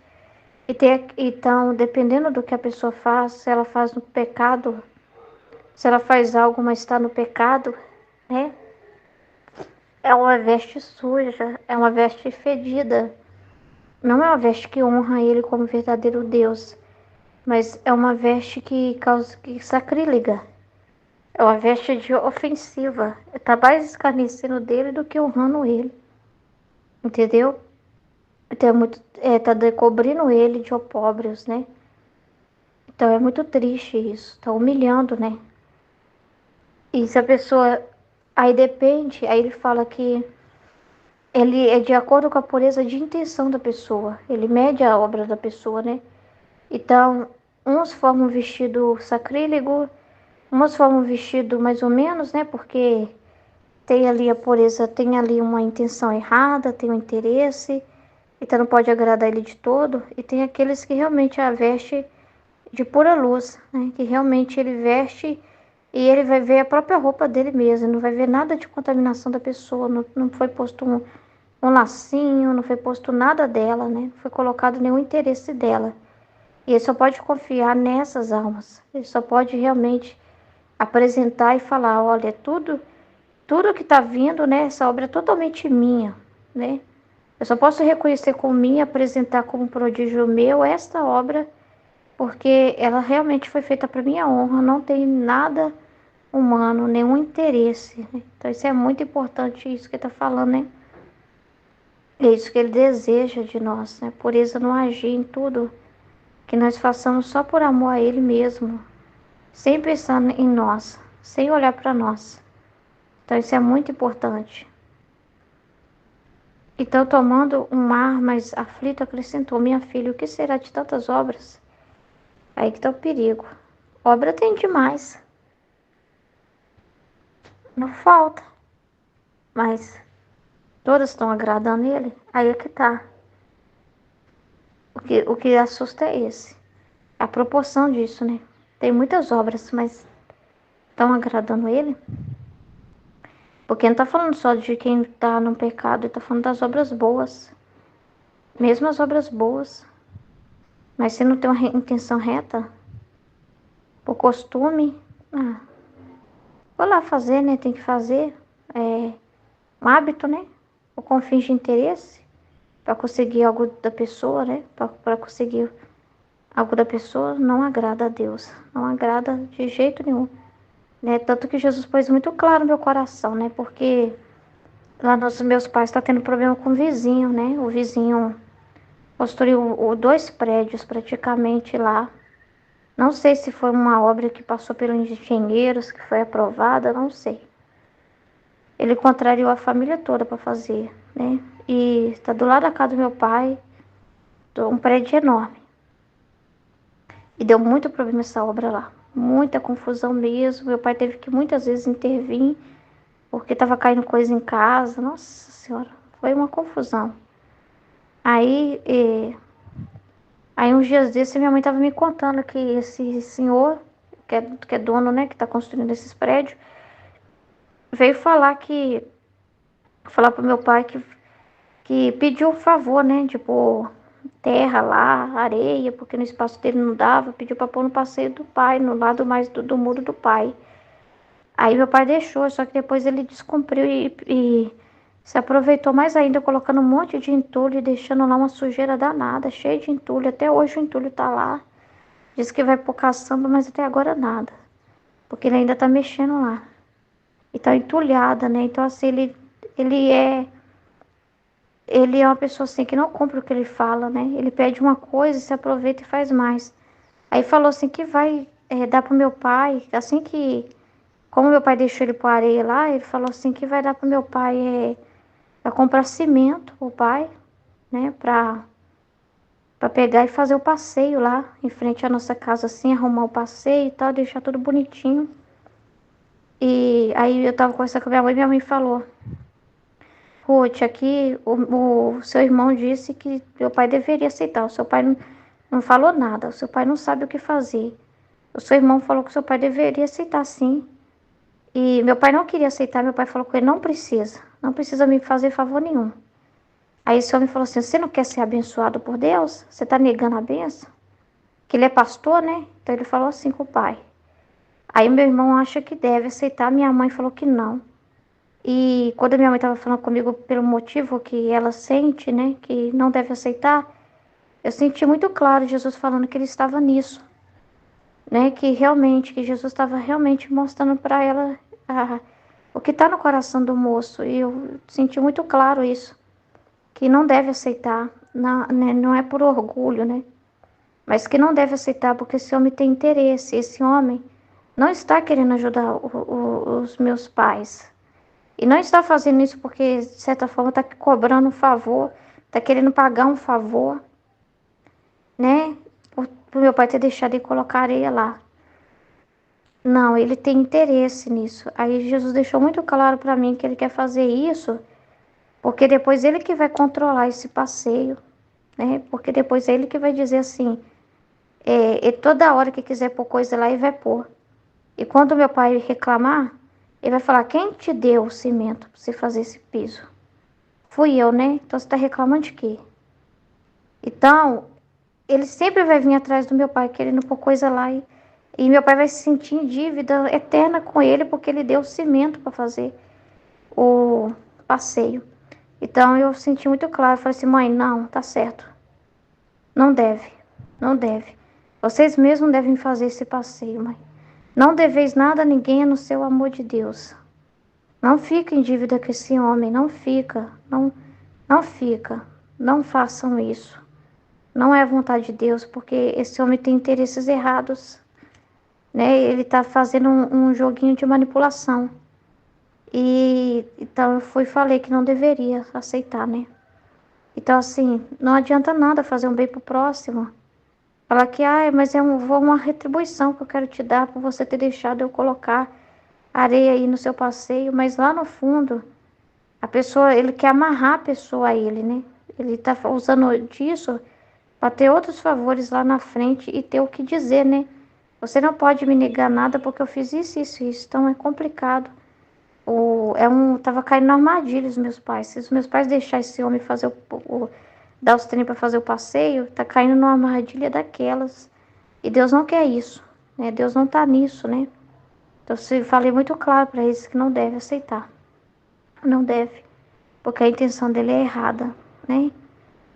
Então, dependendo do que a pessoa faz, se ela faz no pecado, se ela faz algo, mas está no pecado, né? É uma veste suja, é uma veste fedida. Não é uma veste que honra ele como verdadeiro Deus, mas é uma veste que causa que sacrílega. É uma veste de ofensiva. Tá mais escarnecendo dele do que honrando ele. Entendeu? Então tá cobrindo ele de opróbrios, né? Então é muito triste isso. Tá humilhando, né? E se a pessoa. Aí depende, aí ele fala que ele é de acordo com a pureza de intenção da pessoa. Ele mede a obra da pessoa, né? Então, uns formam um vestido sacrílego, umas formam um vestido mais ou menos, né? Porque tem ali a pureza, tem ali uma intenção errada, tem um interesse, então não pode agradar ele de todo. E tem aqueles que realmente a veste de pura luz, né? Que realmente ele veste e ele vai ver a própria roupa dele mesmo, não vai ver nada de contaminação da pessoa, não foi posto um lacinho, não foi posto nada dela, né? Não foi colocado nenhum interesse dela. E ele só pode confiar nessas almas. Ele só pode realmente apresentar e falar, olha, tudo que está vindo, né? Essa obra é totalmente minha, né? Eu só posso reconhecer como minha, apresentar como um prodígio meu esta obra, porque ela realmente foi feita para minha honra, não tem nada humano, nenhum interesse, né? Então isso é muito importante, isso que ele está falando, né? É isso que ele deseja de nós, né? Pureza no agir em tudo, que nós façamos só por amor a ele mesmo, sem pensar em nós, sem olhar para nós. Então isso é muito importante. Então, tomando um mar mais aflito, acrescentou, minha filha, o que será de tantas obras? Aí que está o perigo. Obra tem demais. Não falta. Mas todas estão agradando ele? Aí é que tá. O que assusta é esse. A proporção disso, né? Tem muitas obras, mas estão agradando ele? Porque não está falando só de quem está no pecado, ele está falando das obras boas. Mesmo as obras boas. Mas se não tem uma intenção reta, por costume, vou lá fazer, né? Tem que fazer. É um hábito, né? Ou com fins de interesse, para conseguir algo da pessoa, né? Para conseguir algo da pessoa, não agrada a Deus. Não agrada de jeito nenhum. Né? Tanto que Jesus pôs muito claro no meu coração, né? Porque lá nos meus pais está tendo problema com o vizinho, né? O vizinho construiu 2 prédios praticamente lá. Não sei se foi uma obra que passou pelos engenheiros, que foi aprovada, não sei. Ele contrariou a família toda para fazer, né? E está do lado da casa do meu pai, um prédio enorme. E deu muito problema essa obra lá. Muita confusão mesmo. Meu pai teve que muitas vezes intervir, porque estava caindo coisa em casa. Nossa Senhora, foi uma confusão. Aí uns dias desses, minha mãe estava me contando que esse senhor, que é dono, né, que está construindo esses prédios, veio falar para meu pai que pediu um favor, né, de pôr terra lá, areia, porque no espaço dele não dava, pediu para pôr no passeio do pai, no lado mais do muro do pai. Aí meu pai deixou, só que depois ele descumpriu e se aproveitou mais ainda, colocando um monte de entulho e deixando lá uma sujeira danada, cheia de entulho. Até hoje o entulho tá lá. Diz que vai pôr caçamba, mas até agora nada. Porque ele ainda tá mexendo lá. E tá entulhada, né? Então, assim, ele é uma pessoa assim que não cumpre o que ele fala, né? Ele pede uma coisa, se aproveita e faz mais. Aí falou assim que vai dar pro meu pai, assim que, como meu pai deixou ele pôr areia lá, ele falou assim que vai dar pro meu pai para comprar cimento, o pai, né? Pra pegar e fazer o passeio lá, em frente à nossa casa, assim, arrumar o passeio e tal, deixar tudo bonitinho. E aí eu tava conversando com a minha mãe falou, Ruth, aqui o seu irmão disse que meu pai deveria aceitar. O seu pai não falou nada. O seu pai não sabe o que fazer. O seu irmão falou que o seu pai deveria aceitar, sim. E meu pai não queria aceitar. Meu pai falou que ele não precisa. Não precisa me fazer favor nenhum. Aí esse homem falou assim, você não quer ser abençoado por Deus? Você está negando a benção? Que ele é pastor, né? Então ele falou assim com o pai. Aí meu irmão acha que deve aceitar. Minha mãe falou que não. E quando a minha mãe estava falando comigo pelo motivo que ela sente, né, que não deve aceitar, eu senti muito claro Jesus falando que ele estava nisso. né? Que Jesus estava realmente mostrando para ela o que está no coração do moço. E eu senti muito claro isso, que não deve aceitar, não, né, não é por orgulho, né? Mas que não deve aceitar porque esse homem tem interesse. Esse homem não está querendo ajudar os meus pais. E não está fazendo isso porque, de certa forma, está cobrando um favor, está querendo pagar um favor, né? Por meu pai ter deixado de colocar areia lá. Não, ele tem interesse nisso. Aí Jesus deixou muito claro para mim que ele quer fazer isso, porque depois ele que vai controlar esse passeio, né? Porque depois é ele que vai dizer assim, e toda hora que quiser pôr coisa lá, ele vai pôr. E quando meu pai reclamar, ele vai falar, quem te deu o cimento para você fazer esse piso? Fui eu, né? Então você está reclamando de quê? Então, ele sempre vai vir atrás do meu pai, querendo pôr coisa lá. E meu pai vai se sentir em dívida eterna com ele, porque ele deu o cimento para fazer o passeio. Então, eu senti muito claro. Falei assim, mãe, não, tá certo. Não deve, não deve. Vocês mesmos devem fazer esse passeio, mãe. Não deveis nada a ninguém no seu amor de Deus. Não fica em dívida com esse homem, não fica, não fica. Não façam isso. Não é a vontade de Deus, porque esse homem tem interesses errados, né? Ele está fazendo um joguinho de manipulação. E então eu fui e falei que não deveria aceitar, né? Então assim, não adianta nada fazer um bem pro próximo. Falar que, mas é uma retribuição que eu quero te dar por você ter deixado eu colocar areia aí no seu passeio, mas lá no fundo, a pessoa, ele quer amarrar a pessoa a ele, né? Ele tá usando disso para ter outros favores lá na frente e ter o que dizer, né? Você não pode me negar nada porque eu fiz isso, isso, isso. Então é complicado. Tava caindo na armadilha os meus pais. Se os meus pais deixar esse homem fazer dar os treinos para fazer o passeio, tá caindo numa armadilha daquelas. E Deus não quer isso, né? Deus não tá nisso, né? Então eu falei muito claro para eles que não deve aceitar. Não deve, porque a intenção dele é errada, né?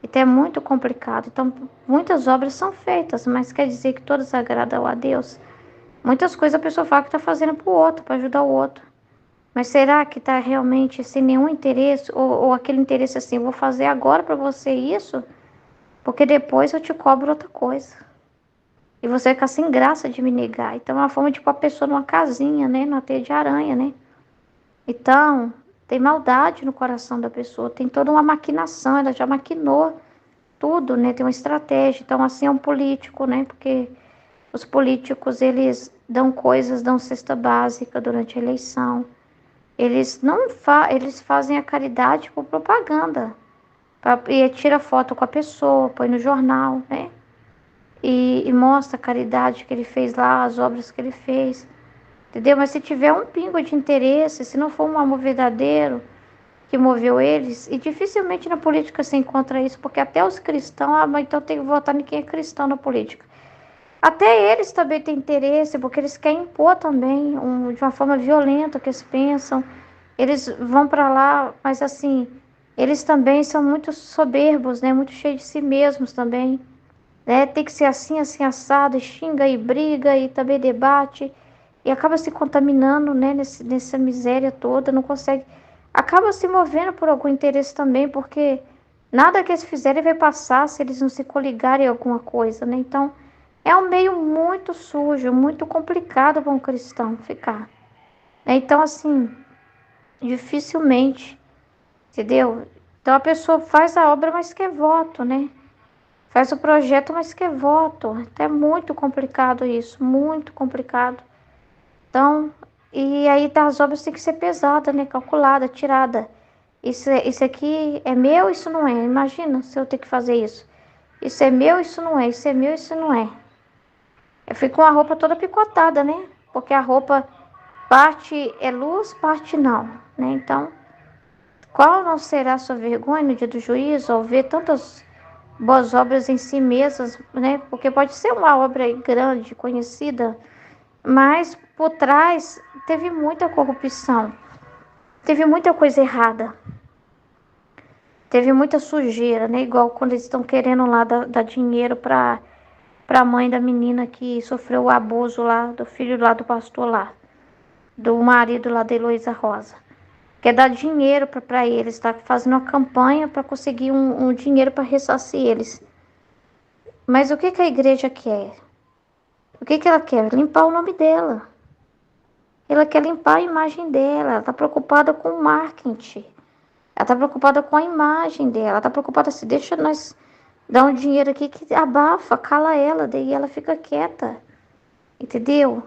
Então é muito complicado. Então muitas obras são feitas, mas quer dizer que todas agradam a Deus? Muitas coisas a pessoa fala que está fazendo para o outro, para ajudar o outro. Mas será que está realmente sem nenhum interesse? Ou aquele interesse assim, vou fazer agora para você isso, porque depois eu te cobro outra coisa. E você fica sem graça de me negar. Então é uma forma de pôr a pessoa numa casinha, né? Numa teia de aranha, né? Então, tem maldade no coração da pessoa. Tem toda uma maquinação, ela já maquinou tudo, né? Tem uma estratégia. Então, assim é um político, né? Porque os políticos, eles dão coisas, dão cesta básica durante a eleição. Eles não eles fazem a caridade por propaganda. E tira foto com a pessoa, põe no jornal, né? E mostra a caridade que ele fez lá, as obras que ele fez. Entendeu? Mas se tiver um pingo de interesse, se não for um amor verdadeiro que moveu eles, e dificilmente na política se encontra isso, porque até os cristãos, mas então tem que votar em quem é cristão na política. Até eles também têm interesse, porque eles querem impor também, de uma forma violenta, o que eles pensam. Eles vão para lá, mas assim, eles também são muito soberbos, né? Muito cheios de si mesmos também, né? Tem que ser assim, assim, assado, e xinga e briga e também debate, e acaba se contaminando, né? Nessa miséria toda, não consegue. Acaba se movendo por algum interesse também, porque nada que eles fizerem vai passar se eles não se coligarem em alguma coisa, né? Então, é um meio muito sujo, muito complicado para um cristão ficar. Então, assim, dificilmente, entendeu? Então a pessoa faz a obra, mas quer voto, né? Faz o projeto, mas quer voto. Então é muito complicado isso, muito complicado. Então, e aí das obras tem que ser pesada, né? Calculada, tirada. Isso aqui é meu, isso não é. Imagina se eu ter que fazer isso. Isso é meu, isso não é. Isso é meu, isso não é. Eu fico com a roupa toda picotada, né? Porque a roupa parte é luz, parte não, né? Então, qual não será a sua vergonha no dia do juízo ao ver tantas boas obras em si mesmas, né? Porque pode ser uma obra grande, conhecida, mas por trás teve muita corrupção, teve muita coisa errada, teve muita sujeira, né? Igual quando eles estão querendo lá dar dinheiro para para a mãe da menina que sofreu o abuso lá, do filho lá do pastor lá, do marido lá da Heloísa Rosa. Quer dar dinheiro para eles, tá fazendo uma campanha para conseguir um dinheiro para ressarcir eles. Mas o que que a igreja quer? O que que ela quer? Limpar o nome dela. Ela quer limpar a imagem dela. Ela está preocupada com o marketing. Ela está preocupada com a imagem dela. Ela está preocupada se deixa nós dar um dinheiro aqui que abafa, cala ela, daí ela fica quieta. Entendeu?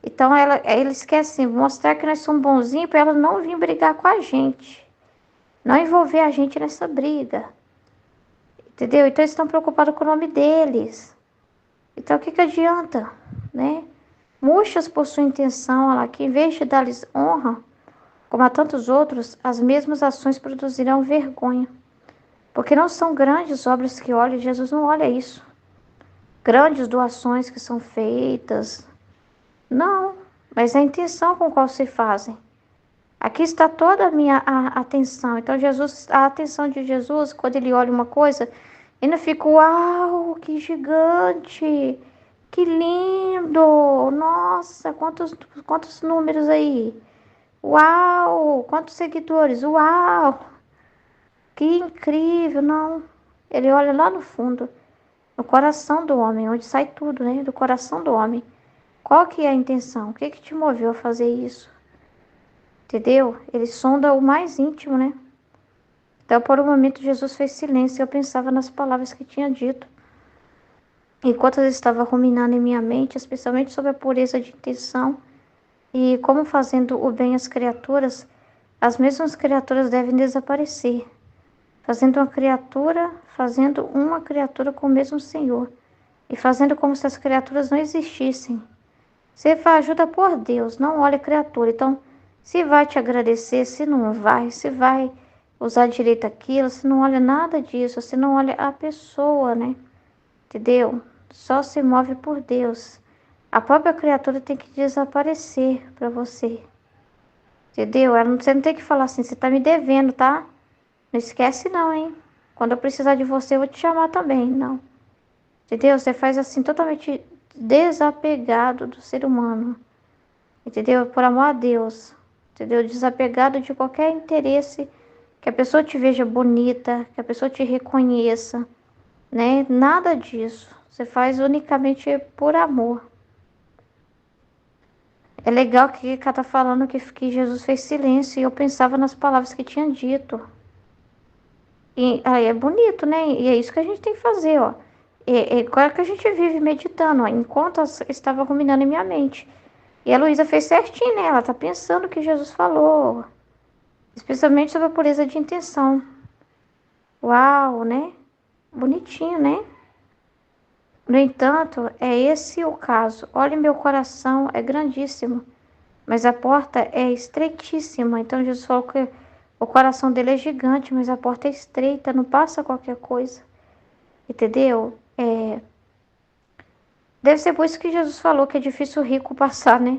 Então eles querem assim, mostrar que nós somos bonzinhos para ela não vir brigar com a gente. Não envolver a gente nessa briga. Entendeu? Então eles estão preocupados com o nome deles. Então o que que adianta, né? Murchas por sua intenção, ela que em vez de dar-lhes honra, como a tantos outros, as mesmas ações produzirão vergonha. Porque não são grandes obras que olha, Jesus não olha isso. Grandes doações que são feitas. Não, mas é a intenção com qual se fazem. Aqui está toda a minha atenção. Então, a atenção de Jesus, quando ele olha uma coisa, ele não fica, uau, que gigante, que lindo, nossa, quantos números aí, uau, quantos seguidores, uau, que incrível, não. Ele olha lá no fundo, no coração do homem, onde sai tudo, né, do coração do homem. Qual que é a intenção? O que que te moveu a fazer isso? Entendeu? Ele sonda o mais íntimo, né? Então, por um momento, Jesus fez silêncio e eu pensava nas palavras que tinha dito. Enquanto eu estava ruminando em minha mente, especialmente sobre a pureza de intenção e como fazendo o bem às criaturas, as mesmas criaturas devem desaparecer. Fazendo uma criatura com o mesmo Senhor e fazendo como se as criaturas não existissem. Você faz ajuda por Deus, não olha a criatura. Então, se vai te agradecer, se não vai, se vai usar direito aquilo, se não olha nada disso, se não olha a pessoa, né? Entendeu? Só se move por Deus. A própria criatura tem que desaparecer para você. Entendeu? Você não tem que falar assim, você tá me devendo, tá? Não esquece não, hein? Quando eu precisar de você, eu vou te chamar também. Não. Entendeu? Você faz assim, totalmente desapegado do ser humano. Entendeu? Por amor a Deus. Entendeu? Desapegado de qualquer interesse, que a pessoa te veja bonita, que a pessoa te reconheça, né? Nada disso. Você faz unicamente por amor. É legal que ela tá falando que Jesus fez silêncio e eu pensava nas palavras que tinha dito. E aí é bonito, né? E é isso que a gente tem que fazer, ó. Agora que a gente vive meditando, ó, enquanto eu estava ruminando em minha mente. E a Luísa fez certinho, né? Ela tá pensando o que Jesus falou. Especialmente sobre a pureza de intenção. Uau, né? Bonitinho, né? No entanto, é esse o caso. Olha, meu coração é grandíssimo, mas a porta é estreitíssima. Então, Jesus falou que o coração dele é gigante, mas a porta é estreita, não passa qualquer coisa. Entendeu? Deve ser por isso que Jesus falou que é difícil o rico passar, né?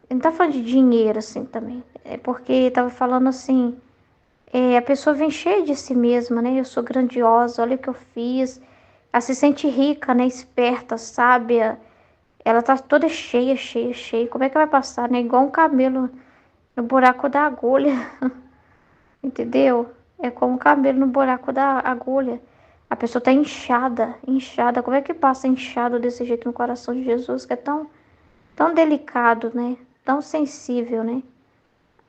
Ele não tá falando de dinheiro, assim, também. É porque estava falando assim, a pessoa vem cheia de si mesma, né? Eu sou grandiosa, olha o que eu fiz. Ela se sente rica, né? Esperta, sábia. Ela tá toda cheia, cheia, cheia. Como é que vai passar, né? Igual um camelo no buraco da agulha. Entendeu? É como um camelo no buraco da agulha. A pessoa tá inchada, inchada. Como é que passa inchado desse jeito no coração de Jesus, que é tão delicado, né? Tão sensível, né?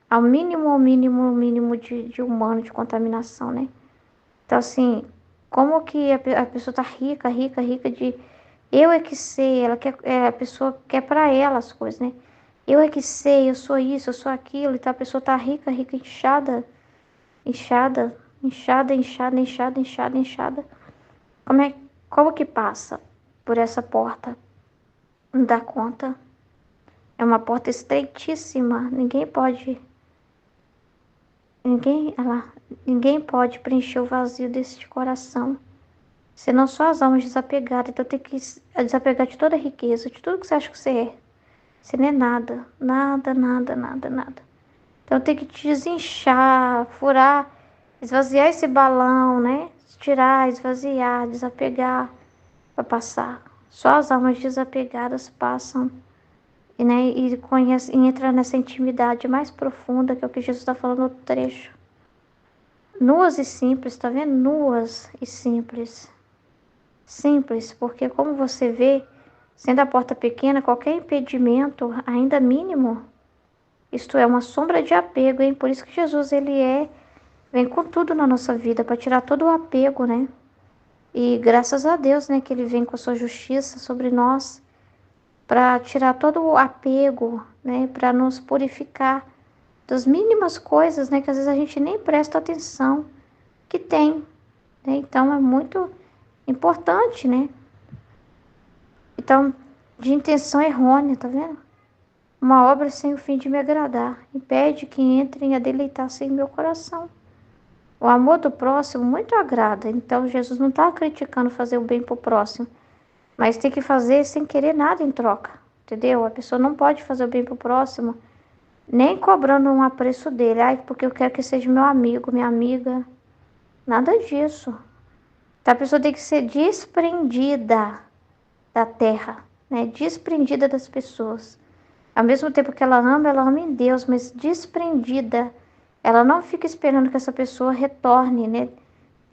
Ao mínimo de humano, de contaminação, né? Então, assim, como que a pessoa tá rica, rica, rica de... Eu é que sei, ela quer, a pessoa quer para ela as coisas, né? Eu é que sei, eu sou isso, eu sou aquilo. Então, a pessoa tá rica, rica, inchada, inchada, inchada, inchada, inchada, inchada, inchada. Como que passa por essa porta? Não dá conta. É uma porta estreitíssima. Ninguém pode preencher o vazio desse coração. Senão só as almas desapegadas. Então tem que desapegar de toda a riqueza, de tudo que você acha que você é. Você não é nada. Nada, nada, nada, nada. Então tem que te desinchar, furar, esvaziar esse balão, né? Tirar, esvaziar, desapegar para passar. Só as almas desapegadas passam, né, e conhece, e entra nessa intimidade mais profunda, que é o que Jesus está falando no trecho. Nuas e simples, tá vendo? Nuas e simples. Simples, porque como você vê, sendo a porta pequena, qualquer impedimento, ainda mínimo, isto é uma sombra de apego, hein? Por isso que Jesus, vem com tudo na nossa vida, para tirar todo o apego, né? E graças a Deus, né, que ele vem com a sua justiça sobre nós, para tirar todo o apego, né, para nos purificar das mínimas coisas, né, que às vezes a gente nem presta atenção que tem, né? Então é muito importante, né? Então, de intenção errônea, tá vendo? Uma obra sem o fim de me agradar, impede que entrem a deleitar-se em meu coração. O amor do próximo muito agrada, então Jesus não está criticando fazer o bem para o próximo, mas tem que fazer sem querer nada em troca, entendeu? A pessoa não pode fazer o bem para o próximo, nem cobrando um apreço dele, porque eu quero que seja meu amigo, minha amiga, nada disso. Então, a pessoa tem que ser desprendida da terra, né? Desprendida das pessoas. Ao mesmo tempo que ela ama em Deus, mas desprendida. Ela não fica esperando que essa pessoa retorne, né?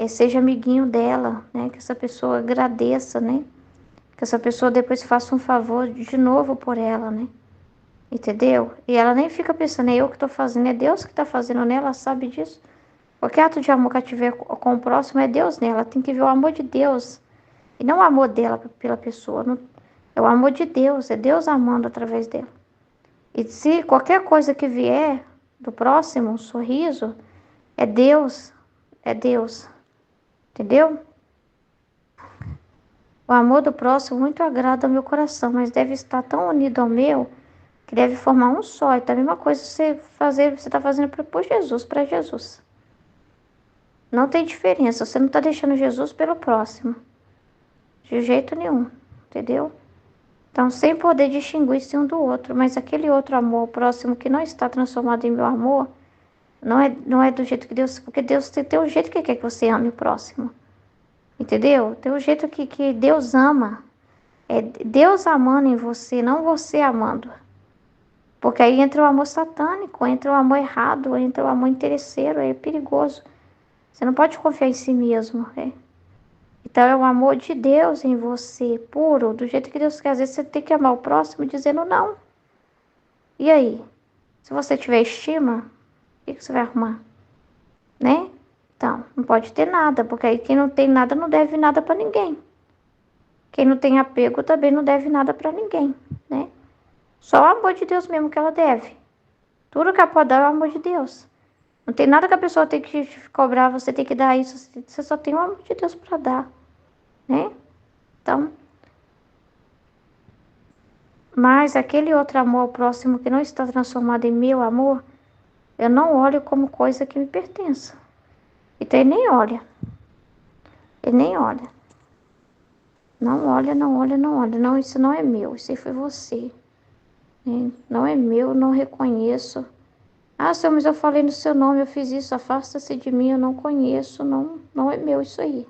Seja amiguinho dela, né? Que essa pessoa agradeça, né? Que essa pessoa depois faça um favor de novo por ela, né? Entendeu? E ela nem fica pensando, é eu que estou fazendo, é Deus que está fazendo nela, ela sabe disso. Qualquer ato de amor que ela tiver com o próximo é Deus nela, ela tem que ver o amor de Deus. E não o amor dela pela pessoa, não, é o amor de Deus, é Deus amando através dela. E se qualquer coisa que vier do próximo, um sorriso, é Deus, entendeu? O amor do próximo muito agrada ao meu coração, mas deve estar tão unido ao meu, que deve formar um só. Então, a mesma coisa você está fazendo por Jesus, para Jesus. Não tem diferença, você não está deixando Jesus pelo próximo, de jeito nenhum, entendeu? Então, sem poder distinguir-se um do outro, mas aquele outro amor próximo que não está transformado em meu amor, não é do jeito que Deus, porque Deus tem um jeito que quer que você ame o próximo, entendeu? Tem um jeito que Deus ama, é Deus amando em você, não você amando, porque aí entra o amor satânico, entra o amor errado, entra o amor interesseiro, é perigoso, você não pode confiar em si mesmo, Então é o amor de Deus em você, puro, do jeito que Deus quer. Às vezes você tem que amar o próximo dizendo não. E aí? Se você tiver estima, o que você vai arrumar? Né? Então, não pode ter nada, porque aí quem não tem nada não deve nada para ninguém. Quem não tem apego também não deve nada para ninguém, né? Só o amor de Deus mesmo que ela deve. Tudo que ela pode dar é o amor de Deus. Não tem nada que a pessoa tem que te cobrar, você tem que dar isso, você só tem o amor de Deus para dar, né? Então, mas aquele outro amor ao próximo que não está transformado em meu amor, eu não olho como coisa que me pertença. Então ele nem olha. Ele nem olha. Não olha, não olha, não olha. Não, isso não é meu, isso aí foi você. Não é meu, não reconheço. Ah, Senhor, mas eu falei no seu nome, eu fiz isso, afasta-se de mim, eu não conheço, não é meu isso aí.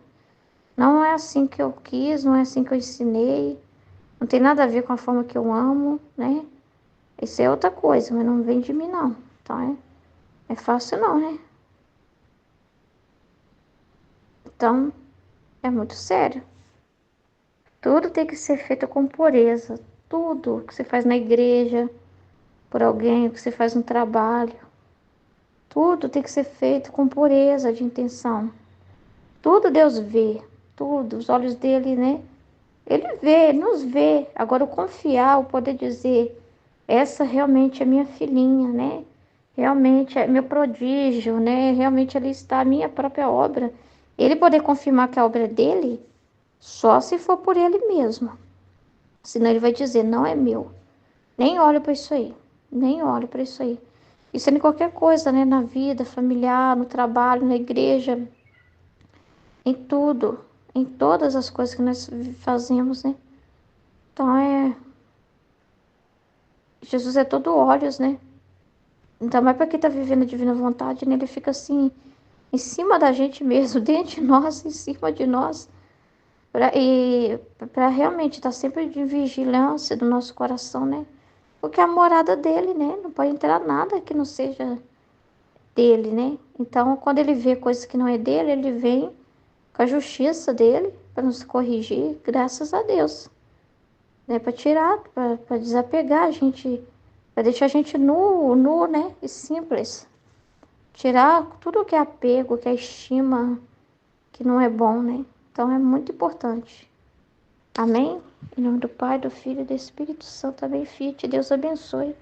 Não é assim que eu quis, não é assim que eu ensinei. Não tem nada a ver com a forma que eu amo, né? Isso é outra coisa, mas não vem de mim, não. Então, é fácil não, né? Então, é muito sério. Tudo tem que ser feito com pureza. Tudo que você faz na igreja, por alguém, o que você faz no trabalho. Tudo tem que ser feito com pureza de intenção. Tudo Deus vê. Tudo. Os olhos dele, né? Ele vê, ele nos vê. Agora, o confiar, o poder dizer, essa realmente é minha filhinha, né? Realmente é meu prodígio, né? Realmente ali está a minha própria obra. Ele poder confirmar que a obra é dele, só se for por ele mesmo. Senão ele vai dizer, não é meu. Nem olho para isso aí. Nem olho para isso aí. Isso é em qualquer coisa, né? Na vida familiar, no trabalho, na igreja, em tudo. Em todas as coisas que nós fazemos, né? Então Jesus é todo olhos, né? Então, mas para quem está vivendo a divina vontade, né? Ele fica assim, em cima da gente mesmo, dentro de nós, em cima de nós. Para realmente estar sempre de vigilância do nosso coração, né? Porque é a morada dele, né? Não pode entrar nada que não seja dele, né? Então, quando ele vê coisas que não é dele, ele vem com a justiça dele para nos corrigir, graças a Deus, né? Para tirar, para desapegar a gente, para deixar a gente nu, né? E simples. Tirar tudo que é apego, que é estima, que não é bom, né? Então é muito importante. Amém? Em nome do Pai, do Filho e do Espírito Santo. Amém, filho. Que Deus abençoe.